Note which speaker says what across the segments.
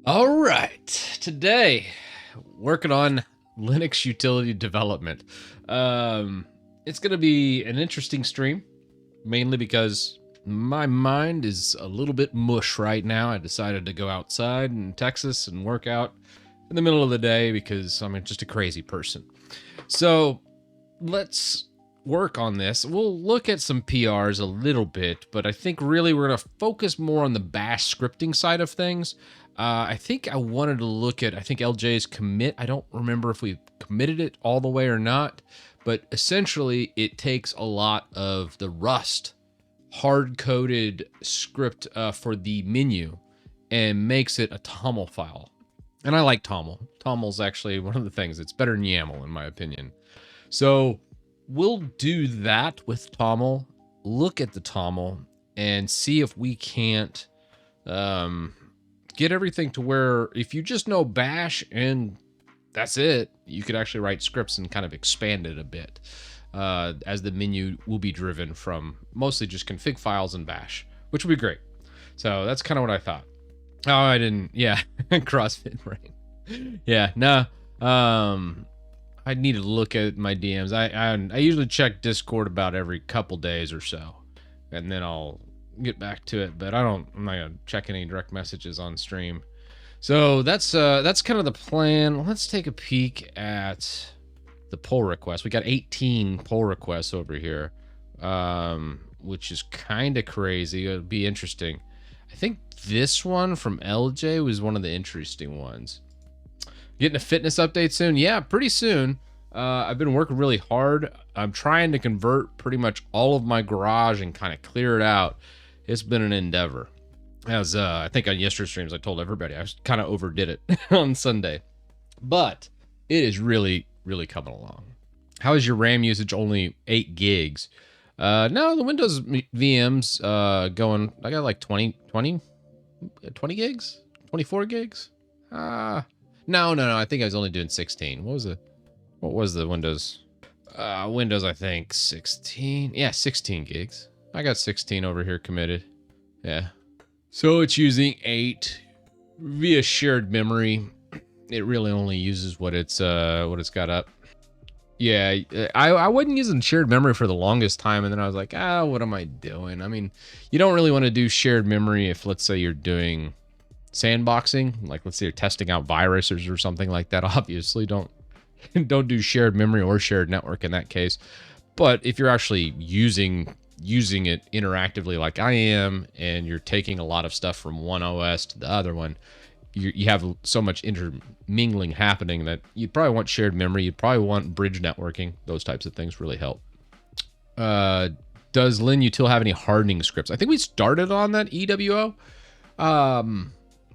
Speaker 1: All right, today working on Linux utility development. It's going to be an interesting stream, mainly because my mind is a little bit mush right now. I decided to go outside in Texas and work out in the middle of the day because I'm just a crazy person. So let's work on this. We'll look at some PRs a little bit, but I think really we're going to focus more on the bash scripting side of things. I think I wanted to look at, I think LJ's commit. I don't remember if we committed it all the way or not, but essentially it takes a lot of the Rust hard-coded script for the menu and makes it a TOML file. And I like TOML. TOML's actually one of the things. It's better than YAML in my opinion. So we'll do that with TOML, look at the TOML, and see if we can't get everything to where if you just know bash and that's it, you could actually write scripts and kind of expand it a bit, as the menu will be driven from mostly just config files and bash, which would be great. So that's kind of what I thought. Oh, I didn't. Yeah, CrossFit brain. Yeah, no. I need to look at my DMs. I usually check Discord about every couple days or so, and then I'll get back to it. But I'm not gonna check any direct messages on stream. So that's kind of the plan. Let's take a peek at the pull request. We got 18 pull requests over here, which is kind of crazy. It'll be interesting. I think this one from LJ was one of the interesting ones. Getting a fitness update soon? Yeah, pretty soon. I've been working really hard. I'm trying to convert pretty much all of my garage and kind of clear it out. It's been an endeavor. As I think on yesterday's streams, I told everybody I kind of overdid it on Sunday. But it is really, really coming along. How is your RAM usage? Only 8 gigs. No, the Windows VMs going, I got like 20 gigs? 24 gigs? No, I think I was only doing 16. What was the Windows? Windows, I think 16. Yeah, 16 gigs. I got 16 over here committed. Yeah. So it's using 8 via shared memory. It really only uses what it's got up. Yeah, I wasn't using shared memory for the longest time, and then I was like, what am I doing? I mean, you don't really want to do shared memory if, let's say, you're doing sandboxing, like let's say you're testing out viruses or something like that. Obviously, don't do shared memory or shared network in that case. But if you're actually using it interactively like I am, and you're taking a lot of stuff from one OS to the other one, you have so much intermingling happening that you'd probably want shared memory. You'd probably want bridge networking. Those types of things really help. Does LinUtil have any hardening scripts? I think we started on that EWO.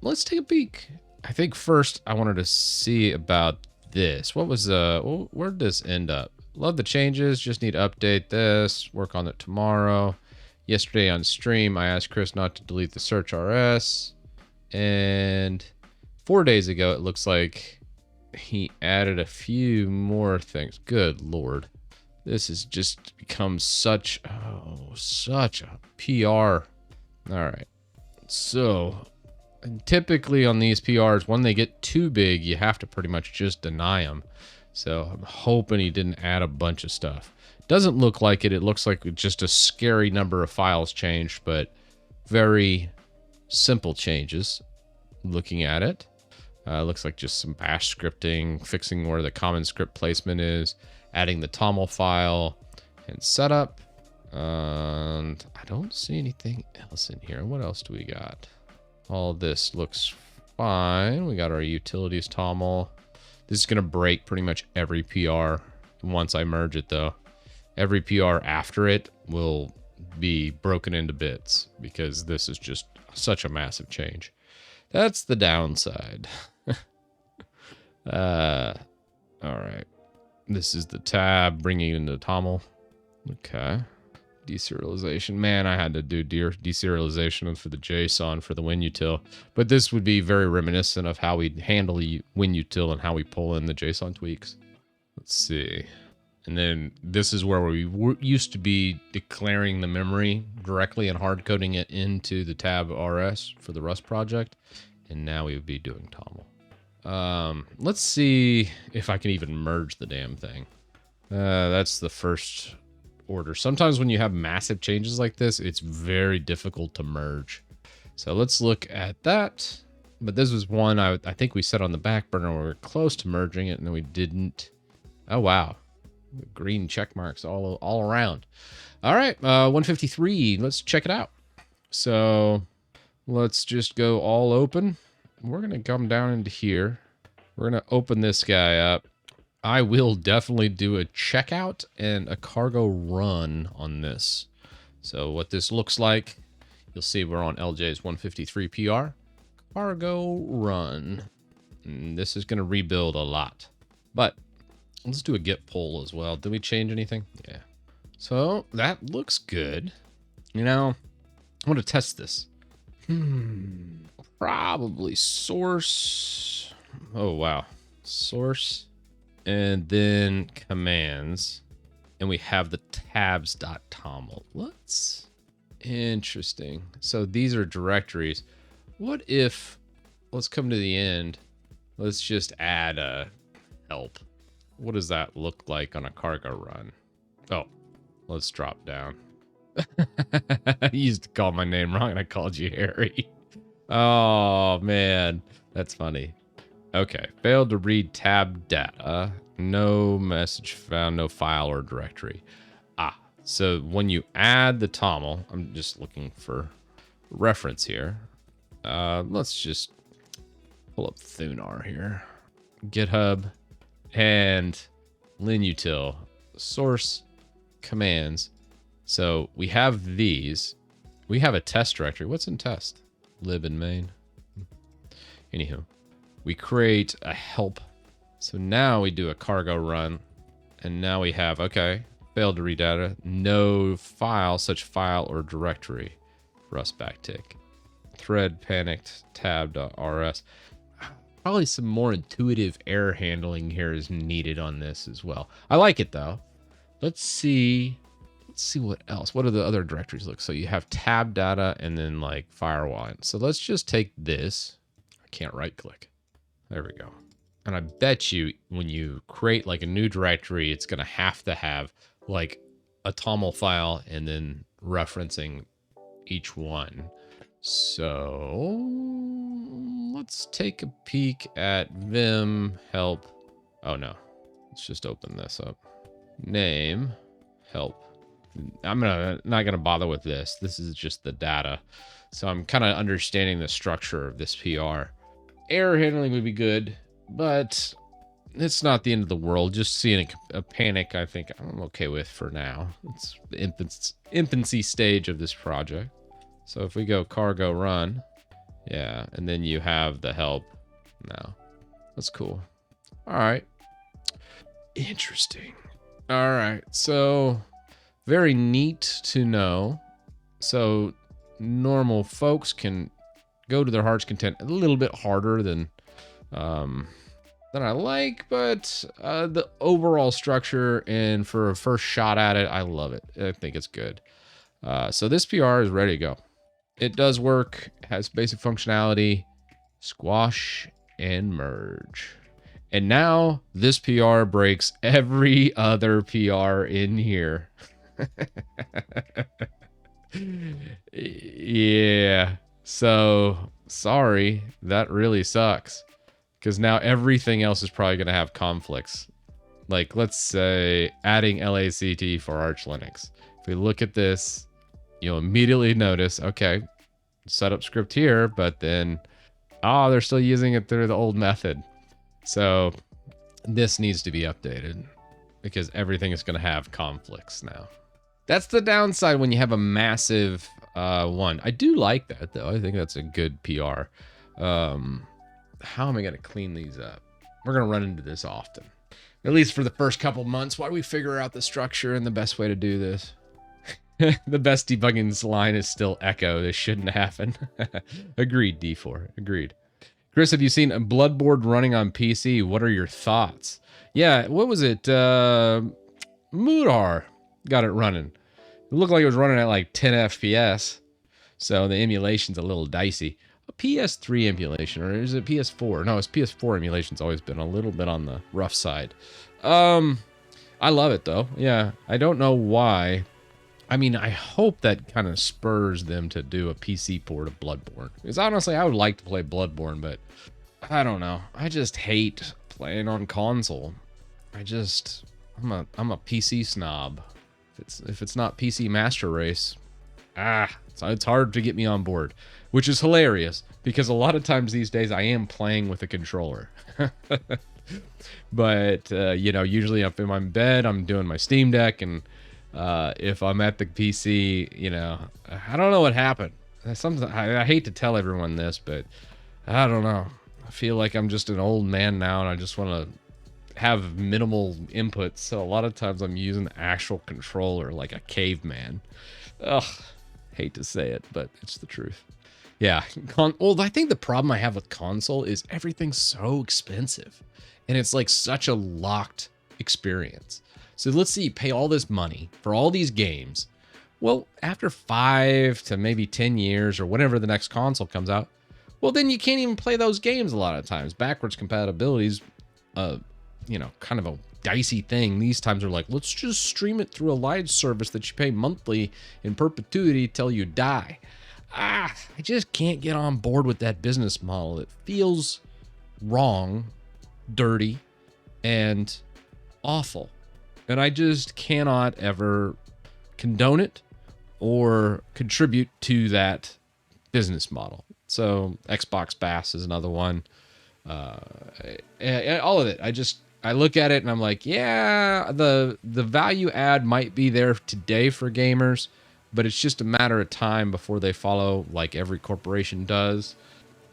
Speaker 1: Let's take a peek. I think first I wanted to see about this. What was where did this end up? Love the changes, just need to update this, work on it tomorrow. Yesterday on stream, I asked Chris not to delete the search RS. And 4 days ago, it looks like he added a few more things. Good Lord. This has just become such a PR. All right. So typically on these PRs, when they get too big, you have to pretty much just deny them. So I'm hoping he didn't add a bunch of stuff. Doesn't look like it. It looks like just a scary number of files changed, but very simple changes looking at it. Looks like just some bash scripting, fixing where the common script placement is, adding the TOML file, and setup. And I don't see anything else in here. What else do we got? All this looks fine. We got our utilities TOML. This is going to break pretty much every PR once I merge it, though. Every PR after it will be broken into bits because this is just such a massive change. That's the downside. All right. This is the tab bringing you into TOML. Okay. Deserialization. Man, I had to do deserialization for the JSON for the WinUtil. But this would be very reminiscent of how we handle WinUtil and how we pull in the JSON tweaks. Let's see. And then this is where we used to be declaring the memory directly and hard coding it into the tab RS for the Rust project. And now we would be doing TOML. Let's see if I can even merge the damn thing. That's the first order. Sometimes when you have massive changes like this, it's very difficult to merge. So let's look at that. But this was one I think we set on the back burner. We were close to merging it, and then we didn't. Oh, wow. Green check marks all around. All right, 153. Let's check it out. So let's just go all open. We're going to come down into here. We're going to open this guy up. I will definitely do a checkout and a cargo run on this. So what this looks like, you'll see we're on LJ's 153 PR. Cargo run. And this is going to rebuild a lot. But let's do a git pull as well. Did we change anything? Yeah. So that looks good. You know, I want to test this. Probably source. Oh, wow. Source. And then commands. And we have the tabs.toml. Let's. Interesting. So these are directories. What if, let's come to the end. Let's just add a help. What does that look like on a cargo run? Oh, let's drop down. You used to call my name wrong and I called you Harry. Oh, man. That's funny. Okay. Failed to read tab data. No message found, no file or directory. So when you add the TOML, I'm just looking for reference here. Let's just pull up Thunar here. GitHub and linutil source commands. So we have these. We have a test directory. What's in test? Lib and main. Anywho, we create a help. So now we do a cargo run. And now we have, okay, failed to read data. No file, such file or directory. Rust backtick. Thread panicked tab.rs. Probably some more intuitive error handling here is needed on this as well. I like it though. Let's see what else. What do the other directories look? So you have tab data and then like firewall. So let's just take this. I can't right click. There we go. And I bet you when you create like a new directory, it's going to have like a TOML file and then referencing each one. So let's take a peek at vim help. Oh no, let's just open this up. Name help. I'm not gonna bother with this. This is just the data. So I'm kind of understanding the structure of this PR. Error handling would be good, but it's not the end of the world. Just seeing a panic, I think I'm okay with for now. It's the infancy stage of this project. So if we go cargo run, yeah, and then you have the help now. That's cool. All right. Interesting. All right. So very neat to know. So normal folks can go to their heart's content a little bit harder than I like, but the overall structure and for a first shot at it, I love it. I think it's good. So this PR is ready to go. It does work, has basic functionality, squash and merge. And now this PR breaks every other PR in here. Yeah. So sorry, that really sucks. Because now everything else is probably going to have conflicts. Like, let's say adding LACT for Arch Linux. If we look at this, you'll immediately notice, okay, setup script here, but then, they're still using it through the old method. So this needs to be updated because everything is going to have conflicts now. That's the downside when you have a massive one. I do like that, though. I think that's a good PR. How am I going to clean these up? We're going to run into this often. At least for the first couple months, while we figure out the structure and the best way to do this. The best debugging line is still echo. This shouldn't happen. Agreed, D4. Agreed. Chris, have you seen a Bloodboard running on PC? What are your thoughts? Yeah, what was it? Mudar got it running. It looked like it was running at like 10 FPS. So the emulation's a little dicey. PS3 emulation, or is it PS4? No, it's PS4 emulation's always been a little bit on the rough side. I love it though. Yeah, I don't know why. I mean, I hope that kind of spurs them to do a PC port of Bloodborne. Because honestly, I would like to play Bloodborne, but I don't know. I just hate playing on console. I'm a PC snob. If it's not PC Master Race, it's hard to get me on board, which is hilarious because a lot of times these days I am playing with a controller. But usually up in my bed, I'm doing my Steam Deck, and if I'm at the PC, I don't know what happened. I hate to tell everyone this, but I don't know. I feel like I'm just an old man now, and I just want to have minimal input. So a lot of times I'm using the actual controller like a caveman. Ugh, hate to say it, but it's the truth. Yeah. Well, I think the problem I have with console is everything's so expensive, and it's like such a locked experience. So let's say you pay all this money for all these games. Well, after 5 to maybe 10 years or whenever the next console comes out, well, then you can't even play those games a lot of times. Backwards compatibility is, kind of a dicey thing. These times are like, let's just stream it through a live service that you pay monthly in perpetuity till you die. I just can't get on board with that business model. It feels wrong, dirty, and awful. And I just cannot ever condone it or contribute to that business model. So Xbox Bass is another one. All of it. I look at it and I'm like, yeah, the value add might be there today for gamers, but it's just a matter of time before they follow like every corporation does.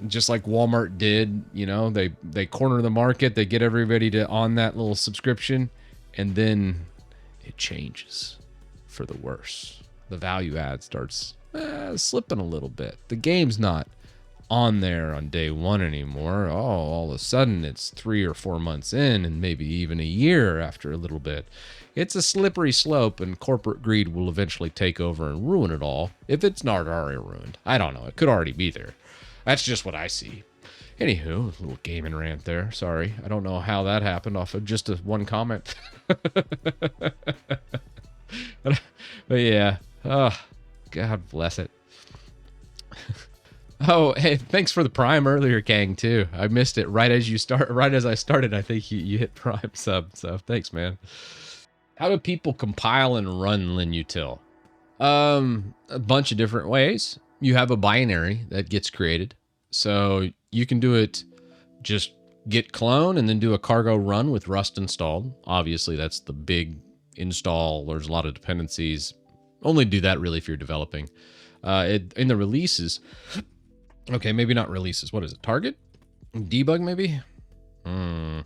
Speaker 1: Just like Walmart did, they corner the market, they get everybody to on that little subscription, and then it changes for the worse. The value add starts slipping a little bit. The game's not on there on day one anymore. All of a sudden it's 3 or 4 months in, and maybe even a year after a little bit. It's a slippery slope, and corporate greed will eventually take over and ruin it all, if it's not already ruined. I don't know. It could already be there. That's just what I see. Anywho, a little gaming rant there. Sorry. I don't know how that happened off of just one comment. But yeah. Oh, God bless it. Oh, hey, thanks for the Prime earlier, Kang, too. I missed it right as I started. I think you hit Prime sub, so thanks, man. How do people compile and run linutil? A bunch of different ways. You have a binary that gets created. So you can do it just git clone and then do a cargo run with Rust installed. Obviously, that's the big install. There's a lot of dependencies. Only do that really if you're developing. In the releases, okay, maybe not releases. What is it? Target? Debug, maybe? When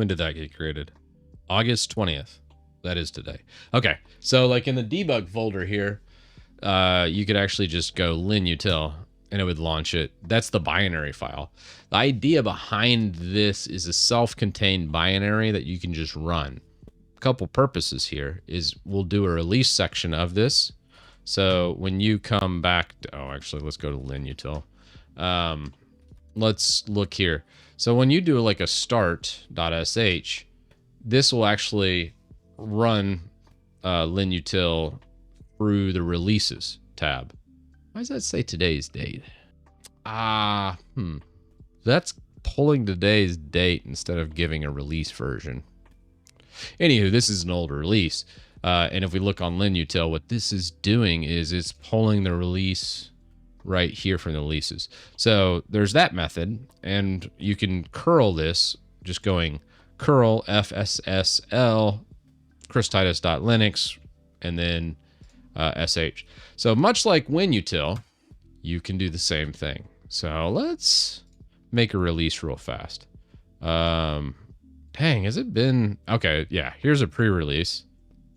Speaker 1: did that get created? August 20th. That is today. Okay, so like in the debug folder here, you could actually just go linutil and it would launch it. That's the binary file. The idea behind this is a self-contained binary that you can just run. A couple purposes here is we'll do a release section of this. So when you come back, actually, let's go to linutil. Let's look here. So when you do like a start.sh, this will actually run linutil through the releases tab. Why does that say today's date? That's pulling today's date instead of giving a release version. Anywho, this is an old release. And if we look on linutil, what this is doing is it's pulling the release right here from the releases. So there's that method, and you can curl this just going curl fssl christitus.linux and then sh. So much like winutil, you can do the same thing. So let's make a release real fast. Dang, has it been? Okay, yeah, here's a pre-release.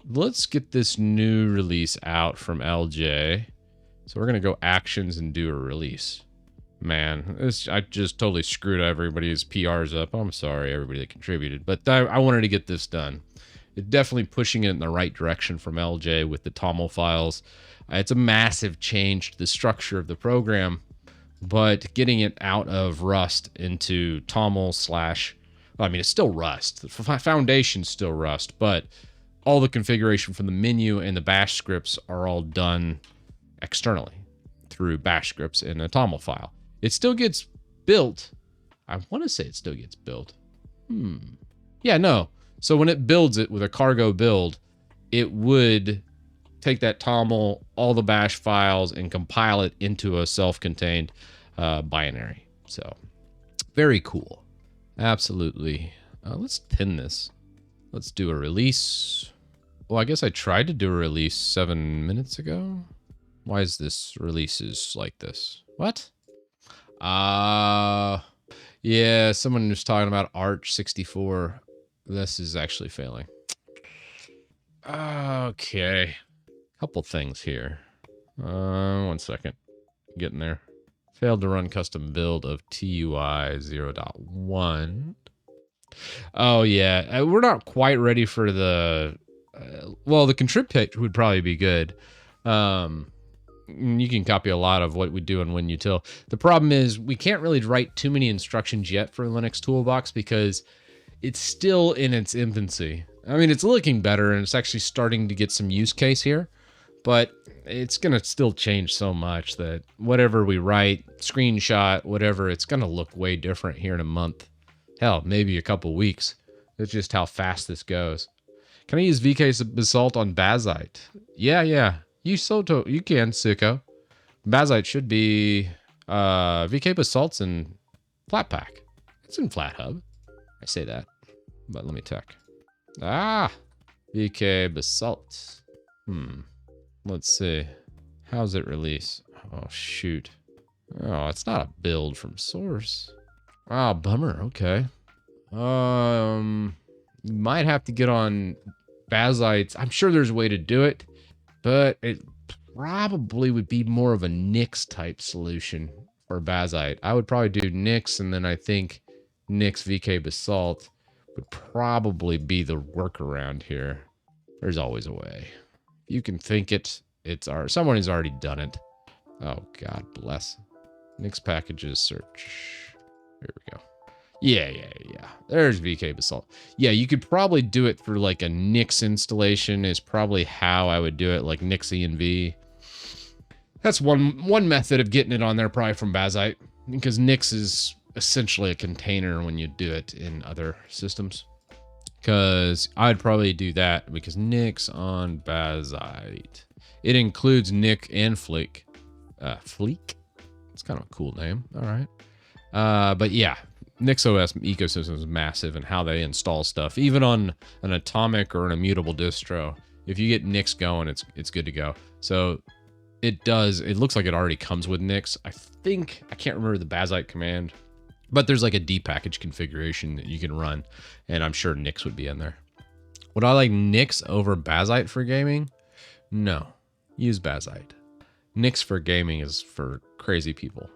Speaker 1: Let's get this new release out from LJ. So we're going to go actions and do a release. Man, I just totally screwed everybody's PRs up. I'm sorry, everybody that contributed. But I wanted to get this done. It's definitely pushing it in the right direction from LJ with the TOML files. It's a massive change to the structure of the program. but getting it out of Rust into TOML slash, well, I mean, it's still Rust. The foundation's still Rust, but all the configuration from the menu and the bash scripts are all done externally through bash scripts in a TOML file. It still gets built. I want to say it still gets built. Yeah, no. So when it builds it with a cargo build, it would take that TOML, all the bash files, and compile it into a self-contained binary. So very cool. Absolutely. Let's pin this. Let's do a release. Well, I guess I tried to do a release 7 minutes ago. Why is this releases like this? What? Yeah, someone was talking about Arch 64. This is actually failing. Okay. Couple things here. 1 second. Getting there. Failed to run custom build of TUI 0.1. Oh, yeah. We're not quite ready for the... well, the contrib page would probably be good. You can copy a lot of what we do in WinUtil. The problem is we can't really write too many instructions yet for Linux Toolbox because it's still in its infancy. I mean, it's looking better and it's actually starting to get some use case here, but it's going to still change so much that whatever we write, screenshot, whatever, it's going to look way different here in a month. Hell, maybe a couple weeks. It's just how fast this goes. Can I use VK Basalt on Bazite? Yeah. You can, Sicko. Bazite should be VK Basalt's in Flatpak. It's in FlatHub. I say that, but let me check. VK Basalt. Let's see. How's it release? Oh, shoot. Oh, it's not a build from source. Oh, bummer. Okay. Might have to get on Bazite's. I'm sure there's a way to do it, but it probably would be more of a Nix type solution for Bazite. I would probably do Nix, and then I think Nix VK Basalt would probably be the workaround here. There's always a way. You can think it. Someone has already done it. Oh, God bless. Nix packages search. Here we go. Yeah. There's VK Basalt. Yeah, you could probably do it for like a Nix installation is probably how I would do it, like Nix env. That's one method of getting it on there, probably from Bazite, because Nix is essentially a container when you do it in other systems. Because I'd probably do that because Nix on Bazite. It includes Nick and Fleek. Fleek? It's kind of a cool name. All right. But yeah, NixOS ecosystem is massive and how they install stuff. Even on an Atomic or an immutable distro, if you get Nix going, it's good to go. So it looks like it already comes with Nix. I can't remember the Bazite command, but there's like a D package configuration that you can run, and I'm sure Nix would be in there. Would I like Nix over Bazite for gaming? No. Use Bazite. Nix for gaming is for crazy people.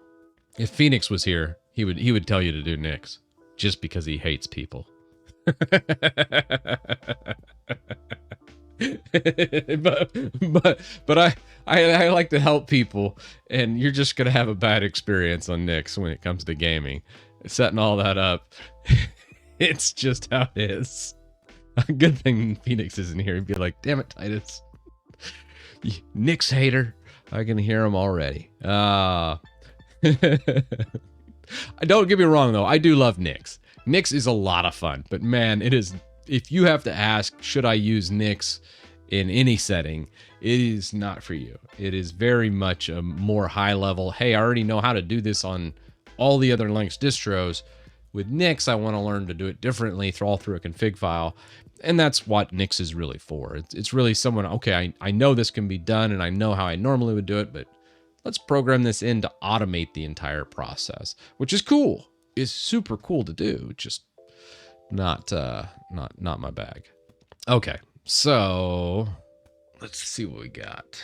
Speaker 1: If Phoenix was here, he would tell you to do Nix just because he hates people. but I like to help people, and you're just gonna have a bad experience on Nix when it comes to gaming. Setting all that up, it's just how it is. A good thing Phoenix isn't here. He'd be like, "Damn it, Titus, Nix hater." I can hear him already. Don't get me wrong though, I do love Nix. Nix is a lot of fun, but man, it is. If you have to ask, should I use Nix in any setting, it is not for you. It is very much a more high level, hey, I already know how to do this on all the other Linux distros. With Nix, I want to learn to do it differently, all through a config file. And that's what Nix is really for. It's really someone, okay, I know this can be done and I know how I normally would do it, but let's program this in to automate the entire process, which is cool. It's super cool to do. Just not my bag. Okay, so let's see what we got.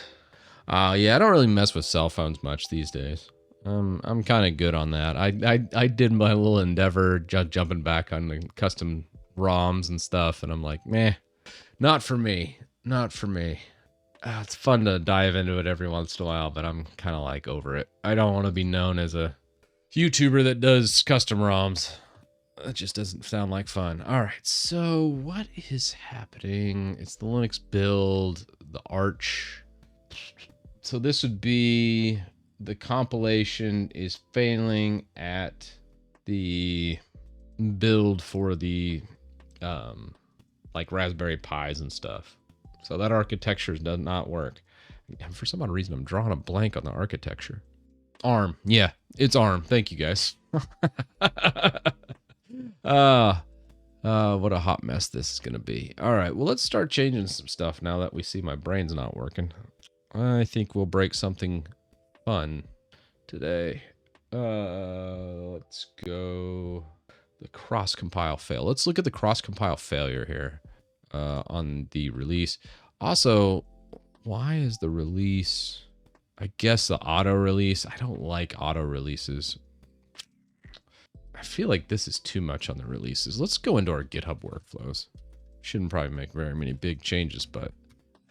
Speaker 1: Yeah, I don't really mess with cell phones much these days. I'm kind of good on that. I did my little endeavor jumping back on the custom ROMs and stuff, and I'm like, meh, not for me. It's fun to dive into it every once in a while, but I'm kind of like over it. I don't want to be known as a YouTuber that does custom ROMs. That just doesn't sound like fun. All right, so what is happening? It's the Linux build, the Arch. So this would be the compilation is failing at the build for the like Raspberry Pis and stuff. So that architecture does not work. And for some odd reason, I'm drawing a blank on the architecture. ARM. Yeah, it's ARM. Thank you, guys. What a hot mess this is going to be. All right, well, let's start changing some stuff now that we see my brain's not working. I think we'll break something fun today. Let's go the cross compile fail. Let's look at the cross compile failure here on the release. Also, why is the release, I guess the auto release, I don't like auto releases. I feel like this is too much on the releases. Let's go into our GitHub workflows. Shouldn't probably make very many big changes, but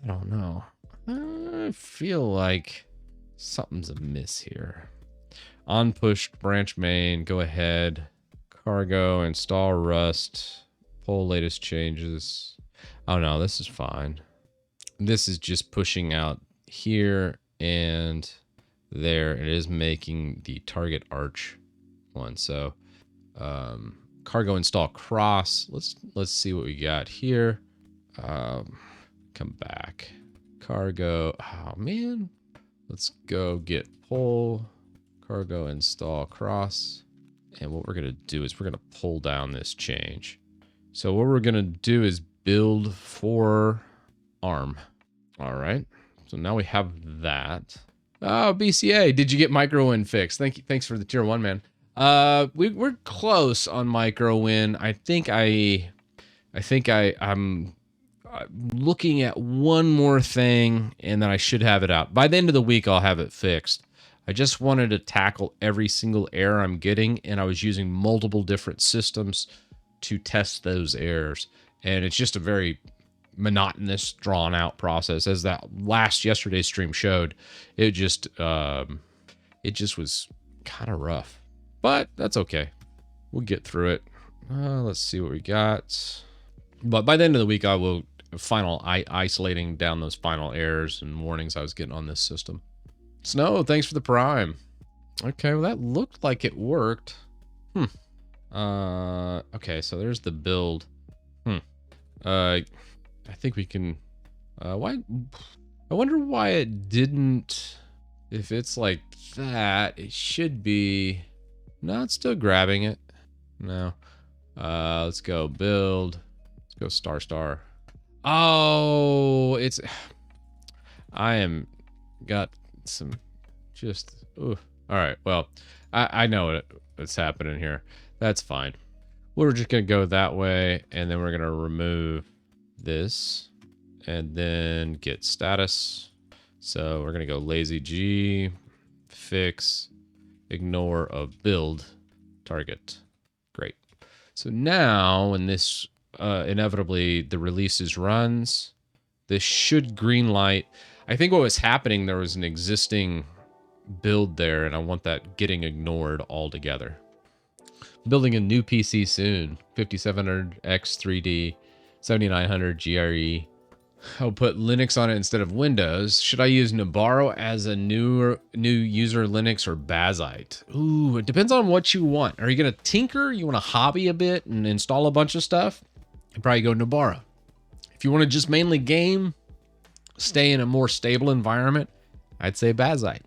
Speaker 1: I don't know. I feel like something's amiss here. On push branch main, go ahead. Cargo, install Rust, pull latest changes. Oh no, this is fine. This is just pushing out here and there. It is making the target arch one. So cargo install cross. Let's see what we got here. Come back. Cargo. Oh man. Let's go get pull. Cargo install cross. And what we're going to do is we're going to pull down this change. So what we're going to do is build for ARM. All right. So now we have that. Oh, BCA, did you get MicroWin fixed? Thanks for the tier 1, man. We're close on MicroWin. I'm looking at one more thing, and then I should have it out. By the end of the week, I'll have it fixed. I just wanted to tackle every single error I'm getting, and I was using multiple different systems to test those errors. And it's just a very monotonous, drawn-out process. As that yesterday's stream showed, it just was kind of rough. But that's okay. We'll get through it. Let's see what we got. But by the end of the week, I will isolating down those final errors and warnings I was getting on this system. Snow, thanks for the prime. Okay, well, that looked like it worked. Okay, so there's the build. I think we can... why... I wonder why it didn't... If it's like that, it should be... No, it's still grabbing it. No. Let's go build. Let's go star. Oh, it's... I am... Got some... Just... Ooh. All right, well, I know what's happening here. That's fine. We're just going to go that way, and then we're going to remove this, and then get status. So we're going to go lazy G, fix, ignore of build target. Great. So now when this inevitably the releases runs, this should green light. I think what was happening, there was an existing build there, and I want that getting ignored altogether. Building a new PC soon. 5700X 3D, 7900 GRE. I'll put Linux on it instead of Windows. Should I use Nabarro as a new user Linux or Bazite? Ooh, it depends on what you want. Are you going to tinker? You want to hobby a bit and install a bunch of stuff? You probably go Nabarro. If you want to just mainly game, stay in a more stable environment, I'd say Bazite.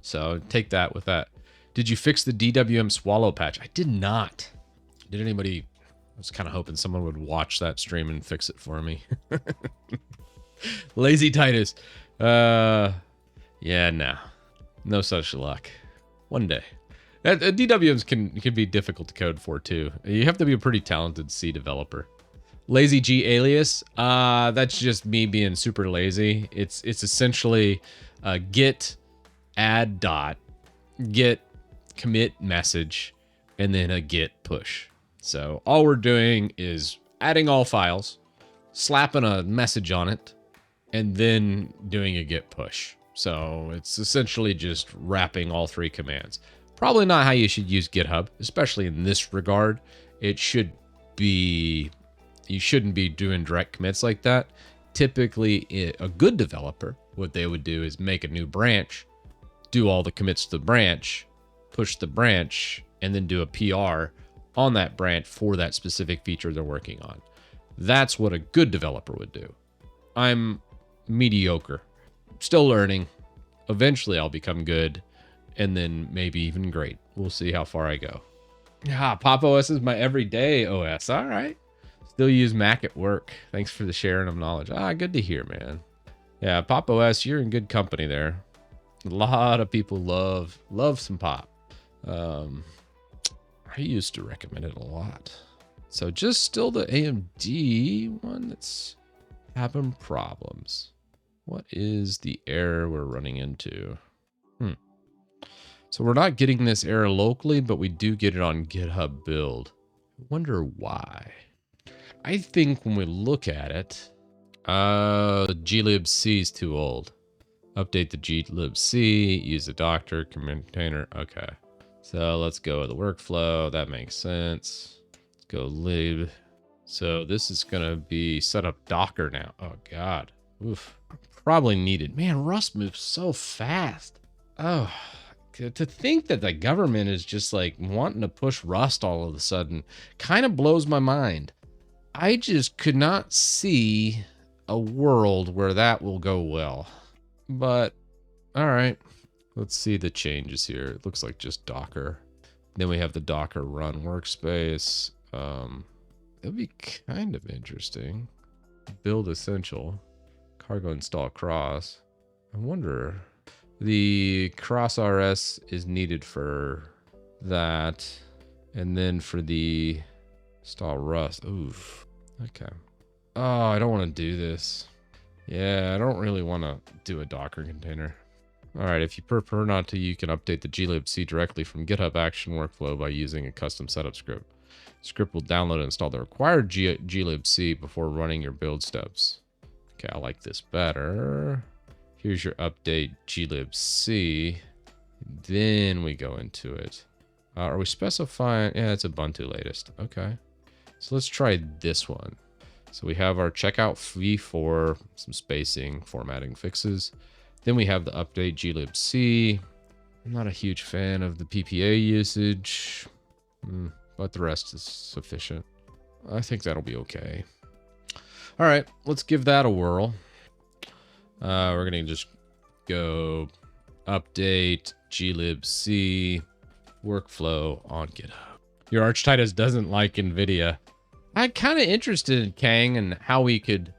Speaker 1: So take that with that. Did you fix the DWM swallow patch? I did not. Did anybody... I was kind of hoping someone would watch that stream and fix it for me. Lazy Titus. Yeah, no such luck. One day. DWMs can be difficult to code for too. You have to be a pretty talented C developer. Lazy G alias. That's just me being super lazy. It's essentially git add dot git commit message and then a git push. So all we're doing is adding all files, slapping a message on it, and then doing a git push. So it's essentially just wrapping all three commands. Probably not how you should use GitHub, especially in this regard. It should be, you shouldn't be doing direct commits like that. Typically, a good developer, what they would do is make a new branch, do all the commits to the branch, push the branch, and then do a PR on that branch for that specific feature they're working on. That's what a good developer would do. I'm mediocre, still learning. Eventually I'll become good, and then maybe even great. We'll see how far I go. Pop OS is my everyday OS. All right. Still use Mac at work. Thanks for the sharing of knowledge. Good to hear, man. Yeah, Pop OS, you're in good company there. A lot of people love some Pop. I used to recommend it a lot. So just still the AMD one that's having problems. What is the error we're running into? So we're not getting this error locally, but we do get it on GitHub build. I wonder why. I think when we look at it, glibc is too old. Update the glibc, use the Docker container. Okay. So let's go with the workflow. That makes sense. Let's go lib. So this is going to be set up Docker now. Oh, God. Oof. Probably needed. Man, Rust moves so fast. Oh, to think that the government is just like wanting to push Rust all of a sudden kind of blows my mind. I just could not see a world where that will go well. But, all right. Let's see the changes here. It looks like just Docker. Then we have the Docker run workspace. It'll be kind of interesting. Build essential. Cargo install cross. I wonder. The cross RS is needed for that. And then for the install Rust. Oof. Okay. Oh, I don't want to do this. Yeah, I don't really want to do a Docker container. All right, if you prefer not to, you can update the glibc directly from GitHub Action Workflow by using a custom setup script. The script will download and install the required glibc before running your build steps. Okay, I like this better. Here's your update glibc. Then we go into it. Are we specifying? Yeah, it's Ubuntu latest. Okay. So let's try this one. So we have our checkout v4, some spacing, formatting fixes. Then we have the update glibc. I'm not a huge fan of the PPA usage, but the rest is sufficient. I think that'll be okay. All right, let's give that a whirl. We're gonna just go update glibc workflow on GitHub. Your Archtitus doesn't like NVIDIA. I'm kind of interested in Kang and how we could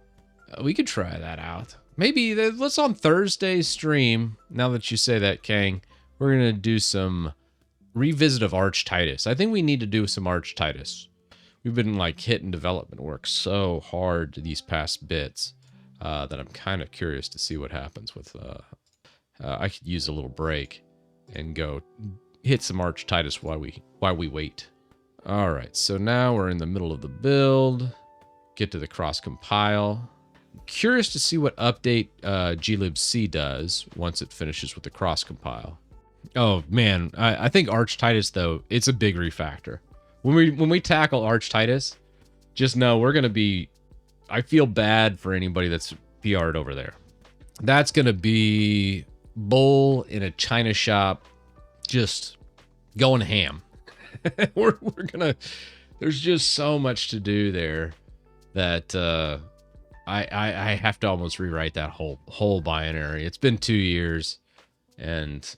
Speaker 1: try that out. Maybe let's on Thursday's stream. Now that you say that, Kang, we're gonna do some revisit of Archtitus. I think we need to do some Archtitus. We've been like hitting development work so hard these past bits that I'm kind of curious to see what happens with. I could use a little break and go hit some Archtitus while we wait. All right, so now we're in the middle of the build. Get to the cross compile. Curious to see what update glibc does once it finishes with the cross compile. Oh man, I think Archtitus though, it's a big refactor. When we tackle Archtitus, just know we're gonna be. I feel bad for anybody that's PR'd over there. That's gonna be bull in a china shop, just going ham. we're gonna. There's just so much to do there that I have to almost rewrite that whole binary. It's been 2 years, and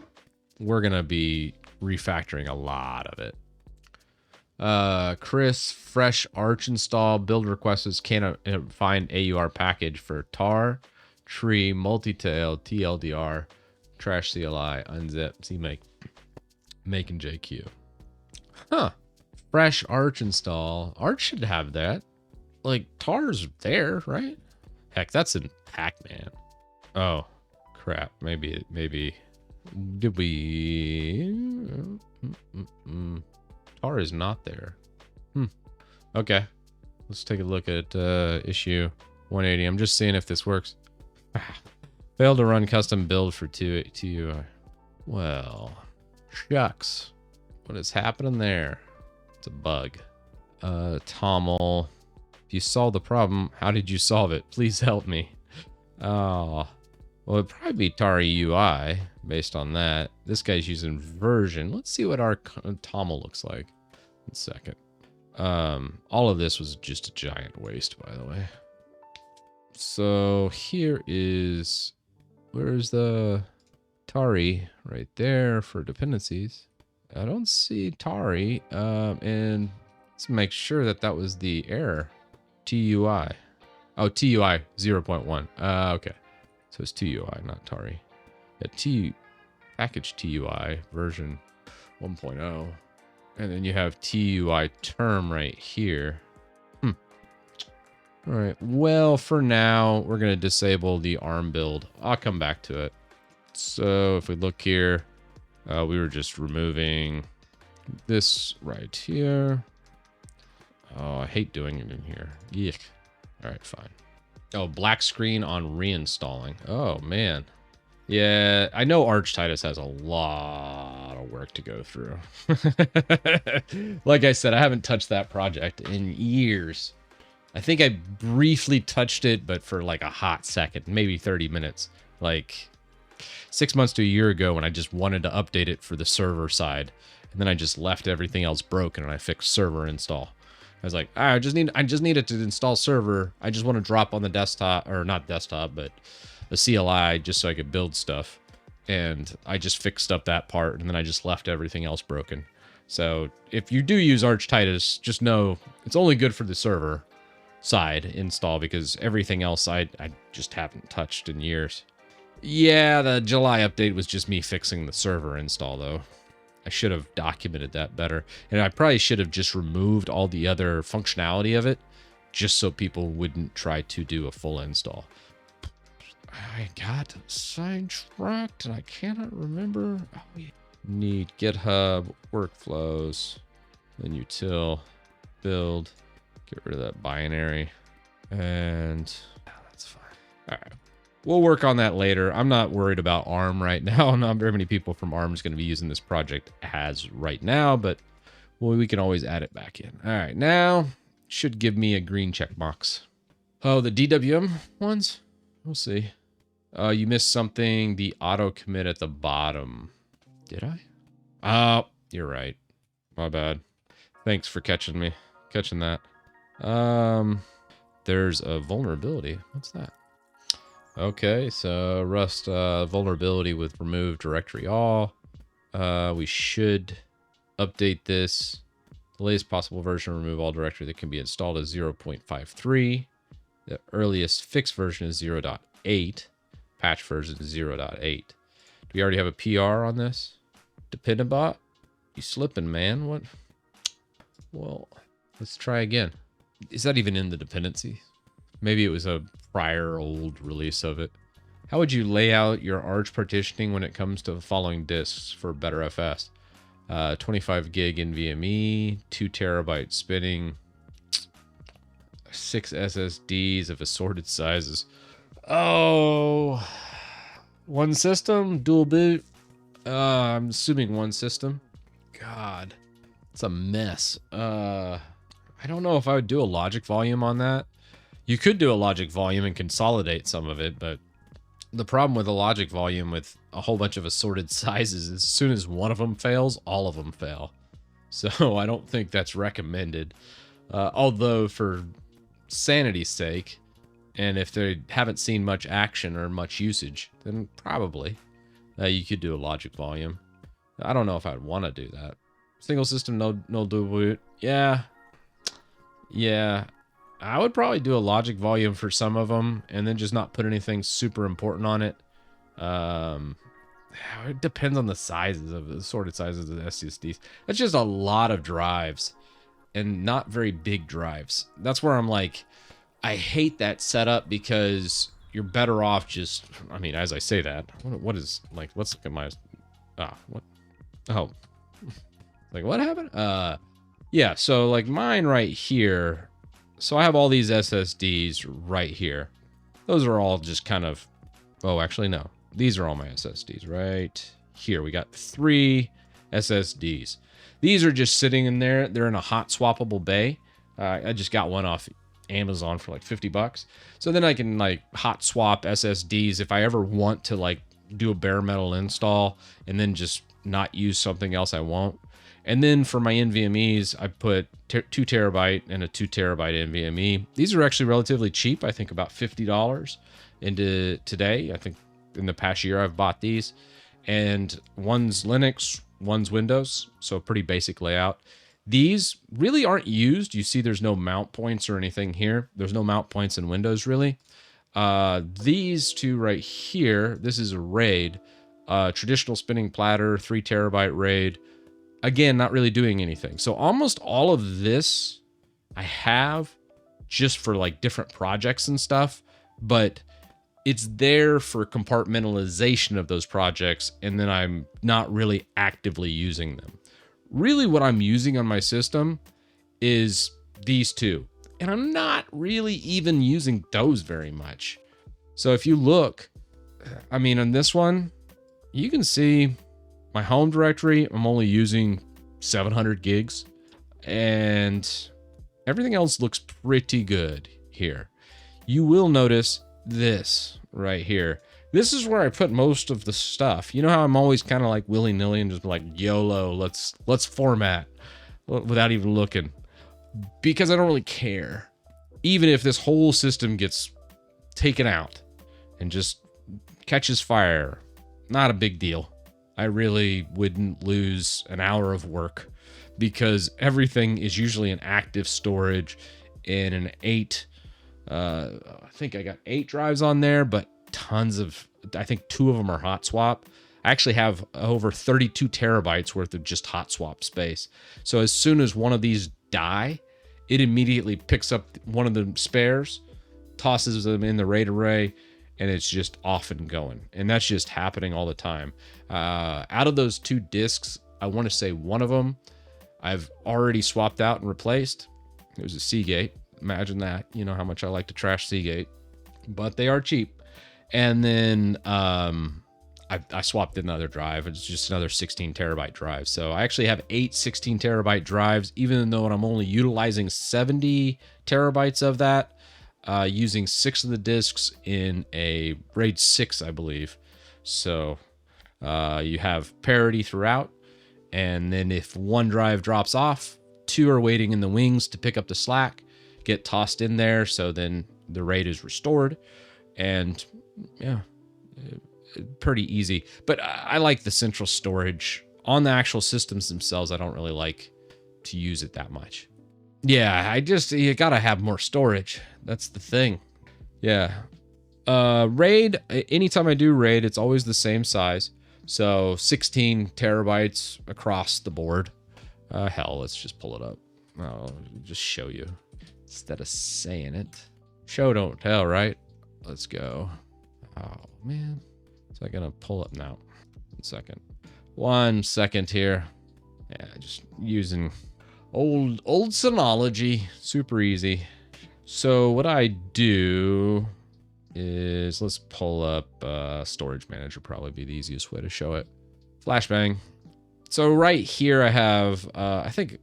Speaker 1: we're gonna be refactoring a lot of it. Chris, fresh Arch install build requests can't find AUR package for tar, tree, multi-tail, TLDR, trash CLI, unzip, CMake, making JQ. Huh. Fresh Arch install. Arch should have that. Like, tar's there, right? Heck, that's in Pac-Man. Oh, crap. Maybe. Did we... Tar is not there. Okay. Let's take a look at issue 180. I'm just seeing if this works. Failed to run custom build for TUI. Well, shucks. What is happening there? It's a bug. TOML. If you solved the problem, how did you solve it? Please help me. Oh. Well, it'd probably be Tari UI based on that. This guy's using version. Let's see what our TOML looks like. 1 second. All of this was just a giant waste, by the way. So here is, where's the Tari right there for dependencies? I don't see Tari. And let's make sure that that was the error. TUI. Oh, TUI 0.1. Okay. So it's TUI, not Tari. Yeah, package TUI version 1.0. And then you have TUI term right here. All right. Well, for now, we're going to disable the ARM build. I'll come back to it. So if we look here, we were just removing this right here. Oh, I hate doing it in here. Yuck. All right, fine. Oh, black screen on reinstalling. Oh, man. Yeah, I know ArchTitus has a lot of work to go through. Like I said, I haven't touched that project in years. I think I briefly touched it, but for like a hot second, maybe 30 minutes. Like 6 months to a year ago when I just wanted to update it for the server side. And then I just left everything else broken and I fixed server install. I was like, I just needed to install server. I just want to drop on the desktop, or not desktop, but the CLI just so I could build stuff. And I just fixed up that part and then I just left everything else broken. So if you do use ArchTitus, just know it's only good for the server side install because everything else I just haven't touched in years. Yeah, the July update was just me fixing the server install though. I should have documented that better. And I probably should have just removed all the other functionality of it just so people wouldn't try to do a full install. I got sidetracked and I cannot remember. Oh, yeah. Need GitHub, workflows, then util, build, get rid of that binary, and that's fine. All right. We'll work on that later. I'm not worried about ARM right now. Not very many people from ARM is going to be using this project as right now, but well, we can always add it back in. All right, now should give me a green check box. Oh, the DWM ones? We'll see. You missed something. The auto commit at the bottom. Did I? Oh, you're right. My bad. Thanks for catching that. There's a vulnerability. What's that? Okay, so Rust vulnerability with remove directory all. We should update this. The latest possible version remove all directory that can be installed is 0.53. The earliest fixed version is 0.8. Patch version is 0.8. Do we already have a PR on this? Dependabot? You slipping, man. What? Well, let's try again. Is that even in the dependency? Maybe it was a prior old release of it. How would you lay out your Arch partitioning when it comes to the following disks for better FS? 25 gig NVMe, 2 terabyte spinning, 6 SSDs of assorted sizes. Oh, one system, dual boot. I'm assuming one system. God, it's a mess. I don't know if I would do a logic volume on that. You could do a logic volume and consolidate some of it, but the problem with a logic volume with a whole bunch of assorted sizes is as soon as one of them fails, all of them fail. So I don't think that's recommended. Although for sanity's sake, and if they haven't seen much action or much usage, then probably you could do a logic volume. I don't know if I'd want to do that. Single system, no dual boot. Yeah. I would probably do a logic volume for some of them and then just not put anything super important on it. It depends on the sizes of the assorted sizes of the SSDs. That's just a lot of drives and not very big drives. That's where I'm like, I hate that setup because you're better off just, I mean, as I say that, what is, like, let's look at my, what? Oh, like what happened? Yeah, so like mine right here. So I have all these SSDs right here. Those are all just kind of Oh, actually, no. These are all my SSDs right here. We got 3 SSDs. These are just sitting in there. They're in a hot swappable bay. I just got one off Amazon for like $50. So then I can like hot swap SSDs if I ever want to like do a bare metal install and then just not use something else I won't. And then for my NVMEs, I put 2 terabyte and a 2 terabyte NVMe. These are actually relatively cheap. I think about $50 into today. I think in the past year I've bought these, and one's Linux, one's Windows. So pretty basic layout. These really aren't used. You see there's no mount points or anything here. There's no mount points in Windows really. These two right here, this is a RAID, traditional spinning platter, 3 terabyte RAID. Again, not really doing anything. So almost all of this I have just for like different projects and stuff, but it's there for compartmentalization of those projects, and then I'm not really actively using them. Really what I'm using on my system is these two, and I'm not really even using those very much. So if you look, I mean, on this one, you can see my home directory, I'm only using 700 gigs, and everything else looks pretty good here. You will notice this right here. This is where I put most of the stuff. You know how I'm always kind of like willy-nilly and just like YOLO, let's format without even looking, because I don't really care. Even if this whole system gets taken out and just catches fire, not a big deal. I really wouldn't lose an hour of work because everything is usually in active storage in an 8. I think I got 8 drives on there, but tons of, I think 2 of them are hot swap. I actually have over 32 terabytes worth of just hot swap space. So as soon as one of these die, it immediately picks up one of the spares, tosses them in the RAID array, and it's just off and going. And that's just happening all the time. Out of those 2 discs, I want to say one of them I've already swapped out and replaced. It was a Seagate. Imagine that. You know how much I like to trash Seagate, but they are cheap. And then I swapped another drive. It's just another 16 terabyte drive. So I actually have 8 16 terabyte drives, even though I'm only utilizing 70 terabytes of that. Using 6 of the discs in a RAID 6, I believe. So you have parity throughout, and then if one drive drops off, 2 are waiting in the wings to pick up the slack, get tossed in there, so then the RAID is restored, and yeah, pretty easy. But I like the central storage. On the actual systems themselves, I don't really like to use it that much. Yeah, you gotta have more storage. That's the thing. Yeah. RAID, anytime I do RAID, it's always the same size. So 16 terabytes across the board. Hell, let's just pull it up. I'll just show you instead of saying it. Show don't tell, right? Let's go. Oh, man. So I'm gonna pull up now. 1 second here. Yeah, just using old Synology, super easy. So what I do is, let's pull up Storage Manager, probably be the easiest way to show it. Flashbang. So right here I have, I think,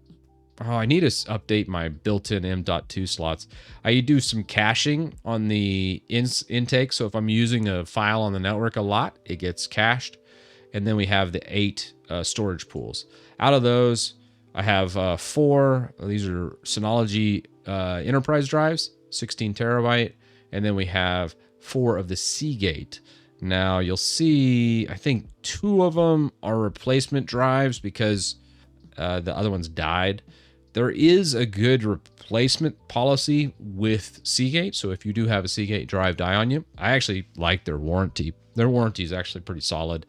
Speaker 1: I need to update my built-in M.2 slots. I do some caching on the intake. So if I'm using a file on the network a lot, it gets cached. And then we have the 8 storage pools. Out of those, I have 4. These are Synology enterprise drives, 16 terabyte. And then we have 4 of the Seagate. Now you'll see, I think 2 of them are replacement drives because the other ones died. There is a good replacement policy with Seagate. So if you do have a Seagate drive die on you, I actually like their warranty. Their warranty is actually pretty solid.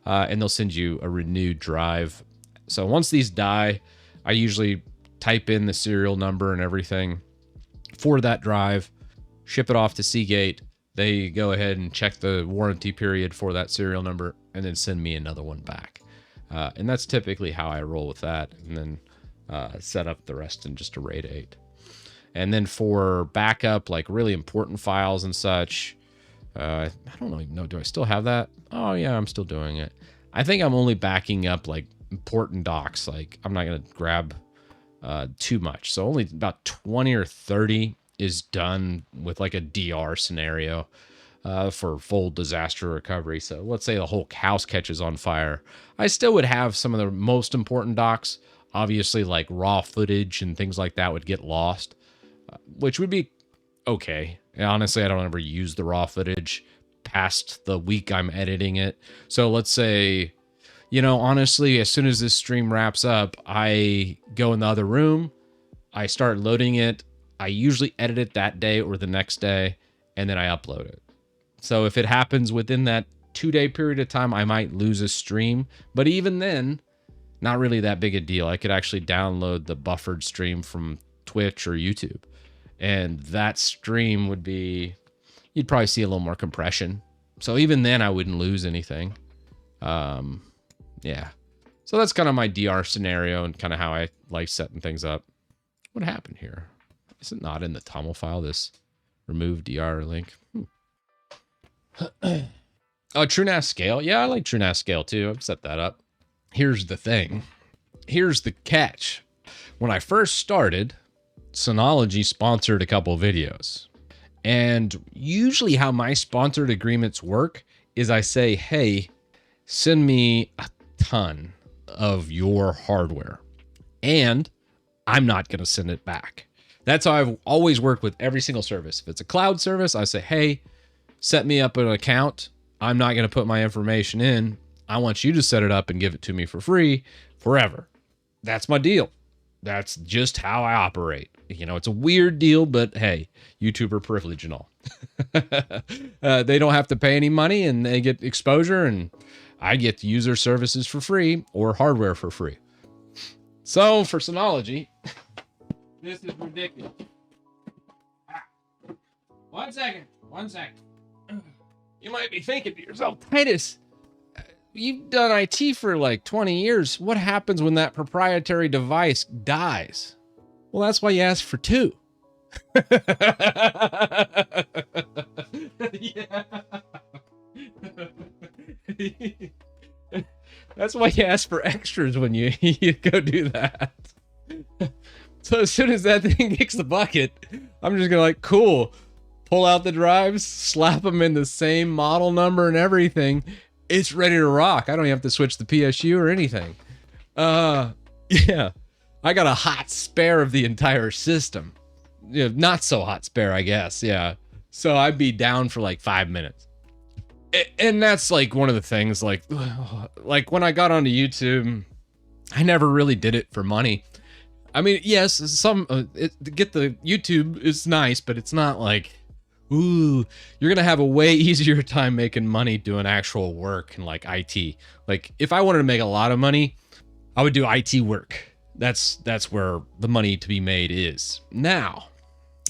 Speaker 1: And they'll send you a renewed drive. So once these die, I usually type in the serial number and everything for that drive, ship it off to Seagate. They go ahead and check the warranty period for that serial number and then send me another one back. And that's typically how I roll with that. And then set up the rest in just a RAID 8. And then for backup, like really important files and such, I don't even know. Do I still have that? Oh yeah, I'm still doing it. I think I'm only backing up like important docs. Like I'm not going to grab too much. So only about 20 or 30 is done with like a DR scenario for full disaster recovery. So let's say the whole house catches on fire. I still would have some of the most important docs. Obviously, like raw footage and things like that would get lost, which would be okay. Honestly, I don't ever use the raw footage past the week I'm editing it. So let's say, you know, honestly, as soon as this stream wraps up, I go in the other room, I start loading it. I usually edit it that day or the next day, and then I upload it. So if it happens within that 2-day period of time, I might lose a stream. But even then, not really that big a deal. I could actually download the buffered stream from Twitch or YouTube. And that stream would be, you'd probably see a little more compression. So even then I wouldn't lose anything. Yeah. So that's kind of my DR scenario and kind of how I like setting things up. What happened here? Is it not in the TOML file, this remove DR link? Oh, TrueNAS scale. Yeah, I like TrueNAS scale too. I've set that up. Here's the thing. Here's the catch. When I first started, Synology sponsored a couple of videos. And usually how my sponsored agreements work is I say, hey, send me a ton of your hardware. And I'm not going to send it back. That's how I've always worked with every single service. If it's a cloud service, I say, hey, set me up an account. I'm not going to put my information in. I want you to set it up and give it to me for free forever. That's my deal. That's just how I operate. You know, it's a weird deal, but hey, YouTuber privilege and all. They don't have to pay any money and they get exposure, and I get to use their services for free or hardware for free. So for Synology, this is ridiculous. One second. You might be thinking to yourself, Titus, you've done IT for like 20 years. What happens when that proprietary device dies? Well, that's why you asked for two. Yeah. That's why you ask for extras when you go do that. So as soon as that thing kicks the bucket, I'm just gonna like, cool, pull out the drives, slap them in the same model number and everything. It's ready to rock. I don't even have to switch the PSU or anything. Yeah, I got a hot spare of the entire system. Yeah, not so hot spare, I guess. Yeah, so I'd be down for like 5 minutes. And that's like one of the things, like when I got onto YouTube, I never really did it for money. I mean, yes, some get the YouTube is nice, but it's not like, ooh, you're gonna have a way easier time making money doing actual work and like IT. Like if I wanted to make a lot of money, I would do IT work. That's where the money to be made is. Now,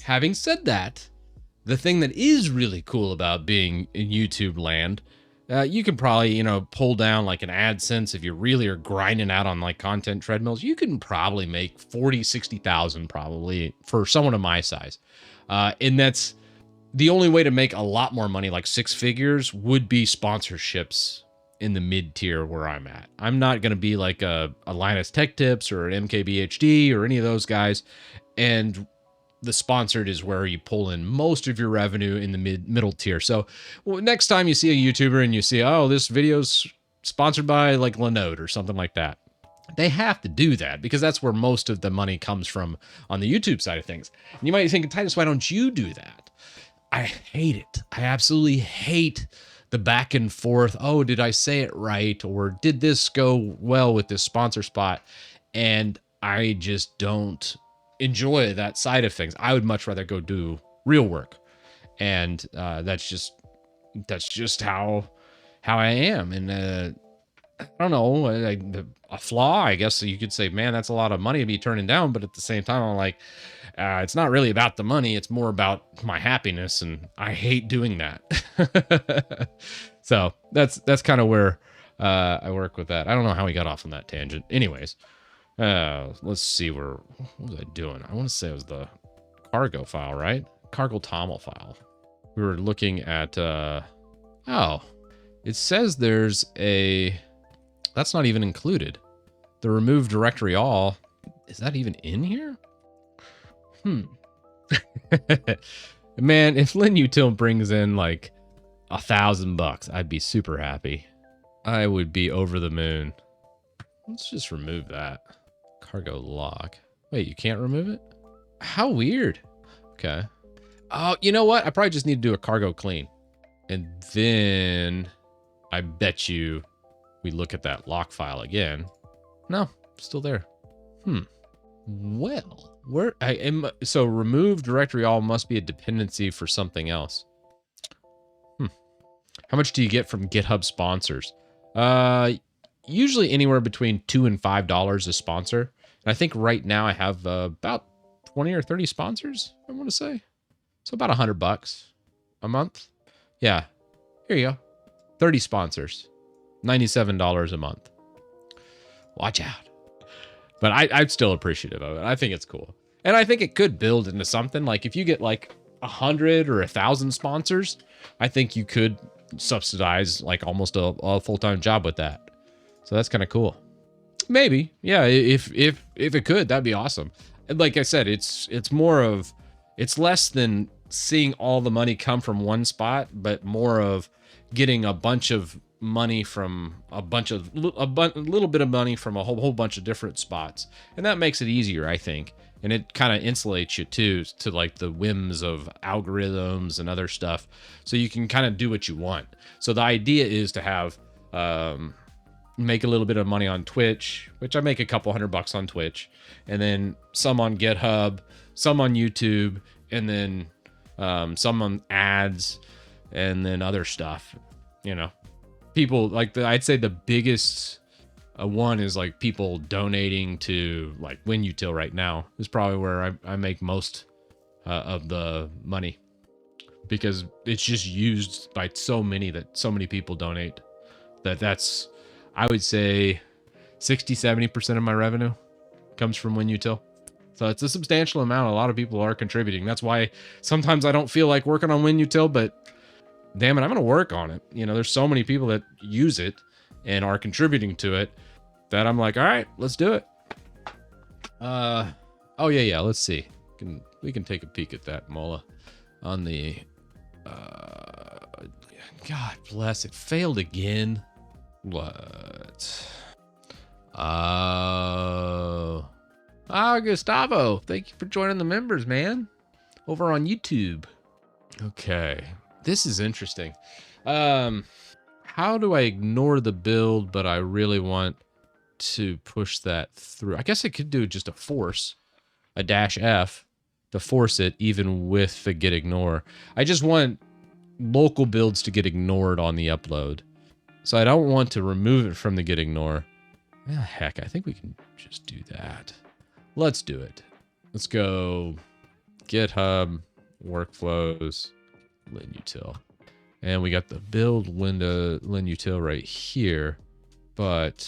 Speaker 1: having said that, the thing that is really cool about being in YouTube land, you can probably, you know, pull down like an AdSense if you really are grinding out on like content treadmills. You can probably make 40, 60,000 probably for someone of my size. And that's the only way to make a lot more money, like 6 figures, would be sponsorships in the mid tier where I'm at. I'm not going to be like a Linus Tech Tips or an MKBHD or any of those guys. And the sponsored is where you pull in most of your revenue in the middle tier. So next time you see a YouTuber and you see, oh, this video's sponsored by like Linode or something like that, they have to do that because that's where most of the money comes from on the YouTube side of things. And you might be thinking, Titus, why don't you do that? I hate it. I absolutely hate the back and forth. Oh, did I say it right? Or did this go well with this sponsor spot? And I just don't enjoy that side of things. I would much rather go do real work. And that's just how I am. And I don't know, a flaw, I guess you could say, man, that's a lot of money to be turning down. But at the same time, I'm like, it's not really about the money. It's more about my happiness. And I hate doing that. So that's kind of where I work with that. I don't know how we got off on that tangent. Anyways, let's see what was I doing? I want to say it was the cargo file, right? Cargo TOML file. we were looking at, oh, it says there's a, that's not even included. The remove directory all, is that even in here? Man, if LinUtil brings in like $1,000, I'd be super happy. I would be over the moon. Let's just remove that. Cargo log. Wait, you can't remove it? How weird. Okay. Oh, you know what? I probably just need to do a cargo clean. And then I bet you we look at that lock file again. No, still there. Well, where I am, so remove directory all must be a dependency for something else. How much do you get from GitHub sponsors? Usually anywhere between $2 and $5 a sponsor. And I think right now I have about 20 or 30 sponsors, I want to say. So about $100 a month. Yeah, here you go. 30 sponsors, $97 a month. Watch out. But I'm still appreciative of it. I think it's cool. And I think it could build into something. Like if you get like 100 or 1,000 sponsors, I think you could subsidize like almost a full-time job with that. So that's kind of cool. Maybe. Yeah, if it could, that'd be awesome. And like I said, it's more of, it's less than seeing all the money come from one spot, but more of getting a bunch of money from a little bit of money from a whole bunch of different spots. And that makes it easier, I think. And it kind of insulates you too to like the whims of algorithms and other stuff. So you can kind of do what you want. So the idea is to have, make a little bit of money on Twitch, which I make a couple $100 on Twitch, and then some on GitHub, some on YouTube, and then some on ads, and then other stuff, you know. People like I'd say the biggest one is like people donating to like WinUtil right now is probably where I make most of the money, because it's just used by so many people donate that's I would say 60-70% of my revenue comes from WinUtil. So it's a substantial amount. A lot of people are contributing. That's why sometimes I don't feel like working on WinUtil, but damn it, I'm going to work on it. You know, there's so many people that use it and are contributing to it that I'm like, all right, let's do it. Oh yeah. Let's see. We can take a peek at that, Mola, on the, God bless it. Failed again. What? Gustavo, thank you for joining the members, man. Over on YouTube. Okay. This is interesting. How do I ignore the build, but I really want to push that through? I guess I could do just a force, a -F, to force it even with the get ignore. I just want local builds to get ignored on the upload. So I don't want to remove it from the get ignore. Well, heck, I think we can just do that. Let's do it. Let's go GitHub, workflows, LinUtil. And we got the build window LinUtil right here. But,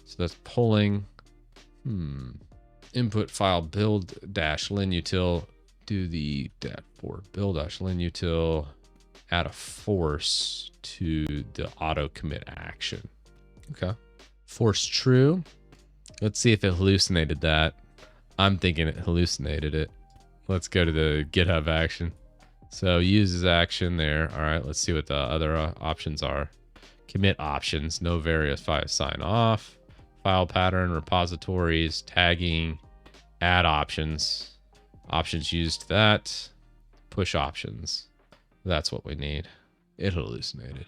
Speaker 1: so that's pulling. Input file build -LinUtil. Do the .for build -LinUtil. Add a force to the auto commit action. Okay. Force true. Let's see if it hallucinated that. I'm thinking it hallucinated it. Let's go to the GitHub action. So uses action there. All right, let's see what the other options are. Commit options, no various file sign off, file pattern, repositories, tagging, add options, options used that, push options. That's what we need. It hallucinated.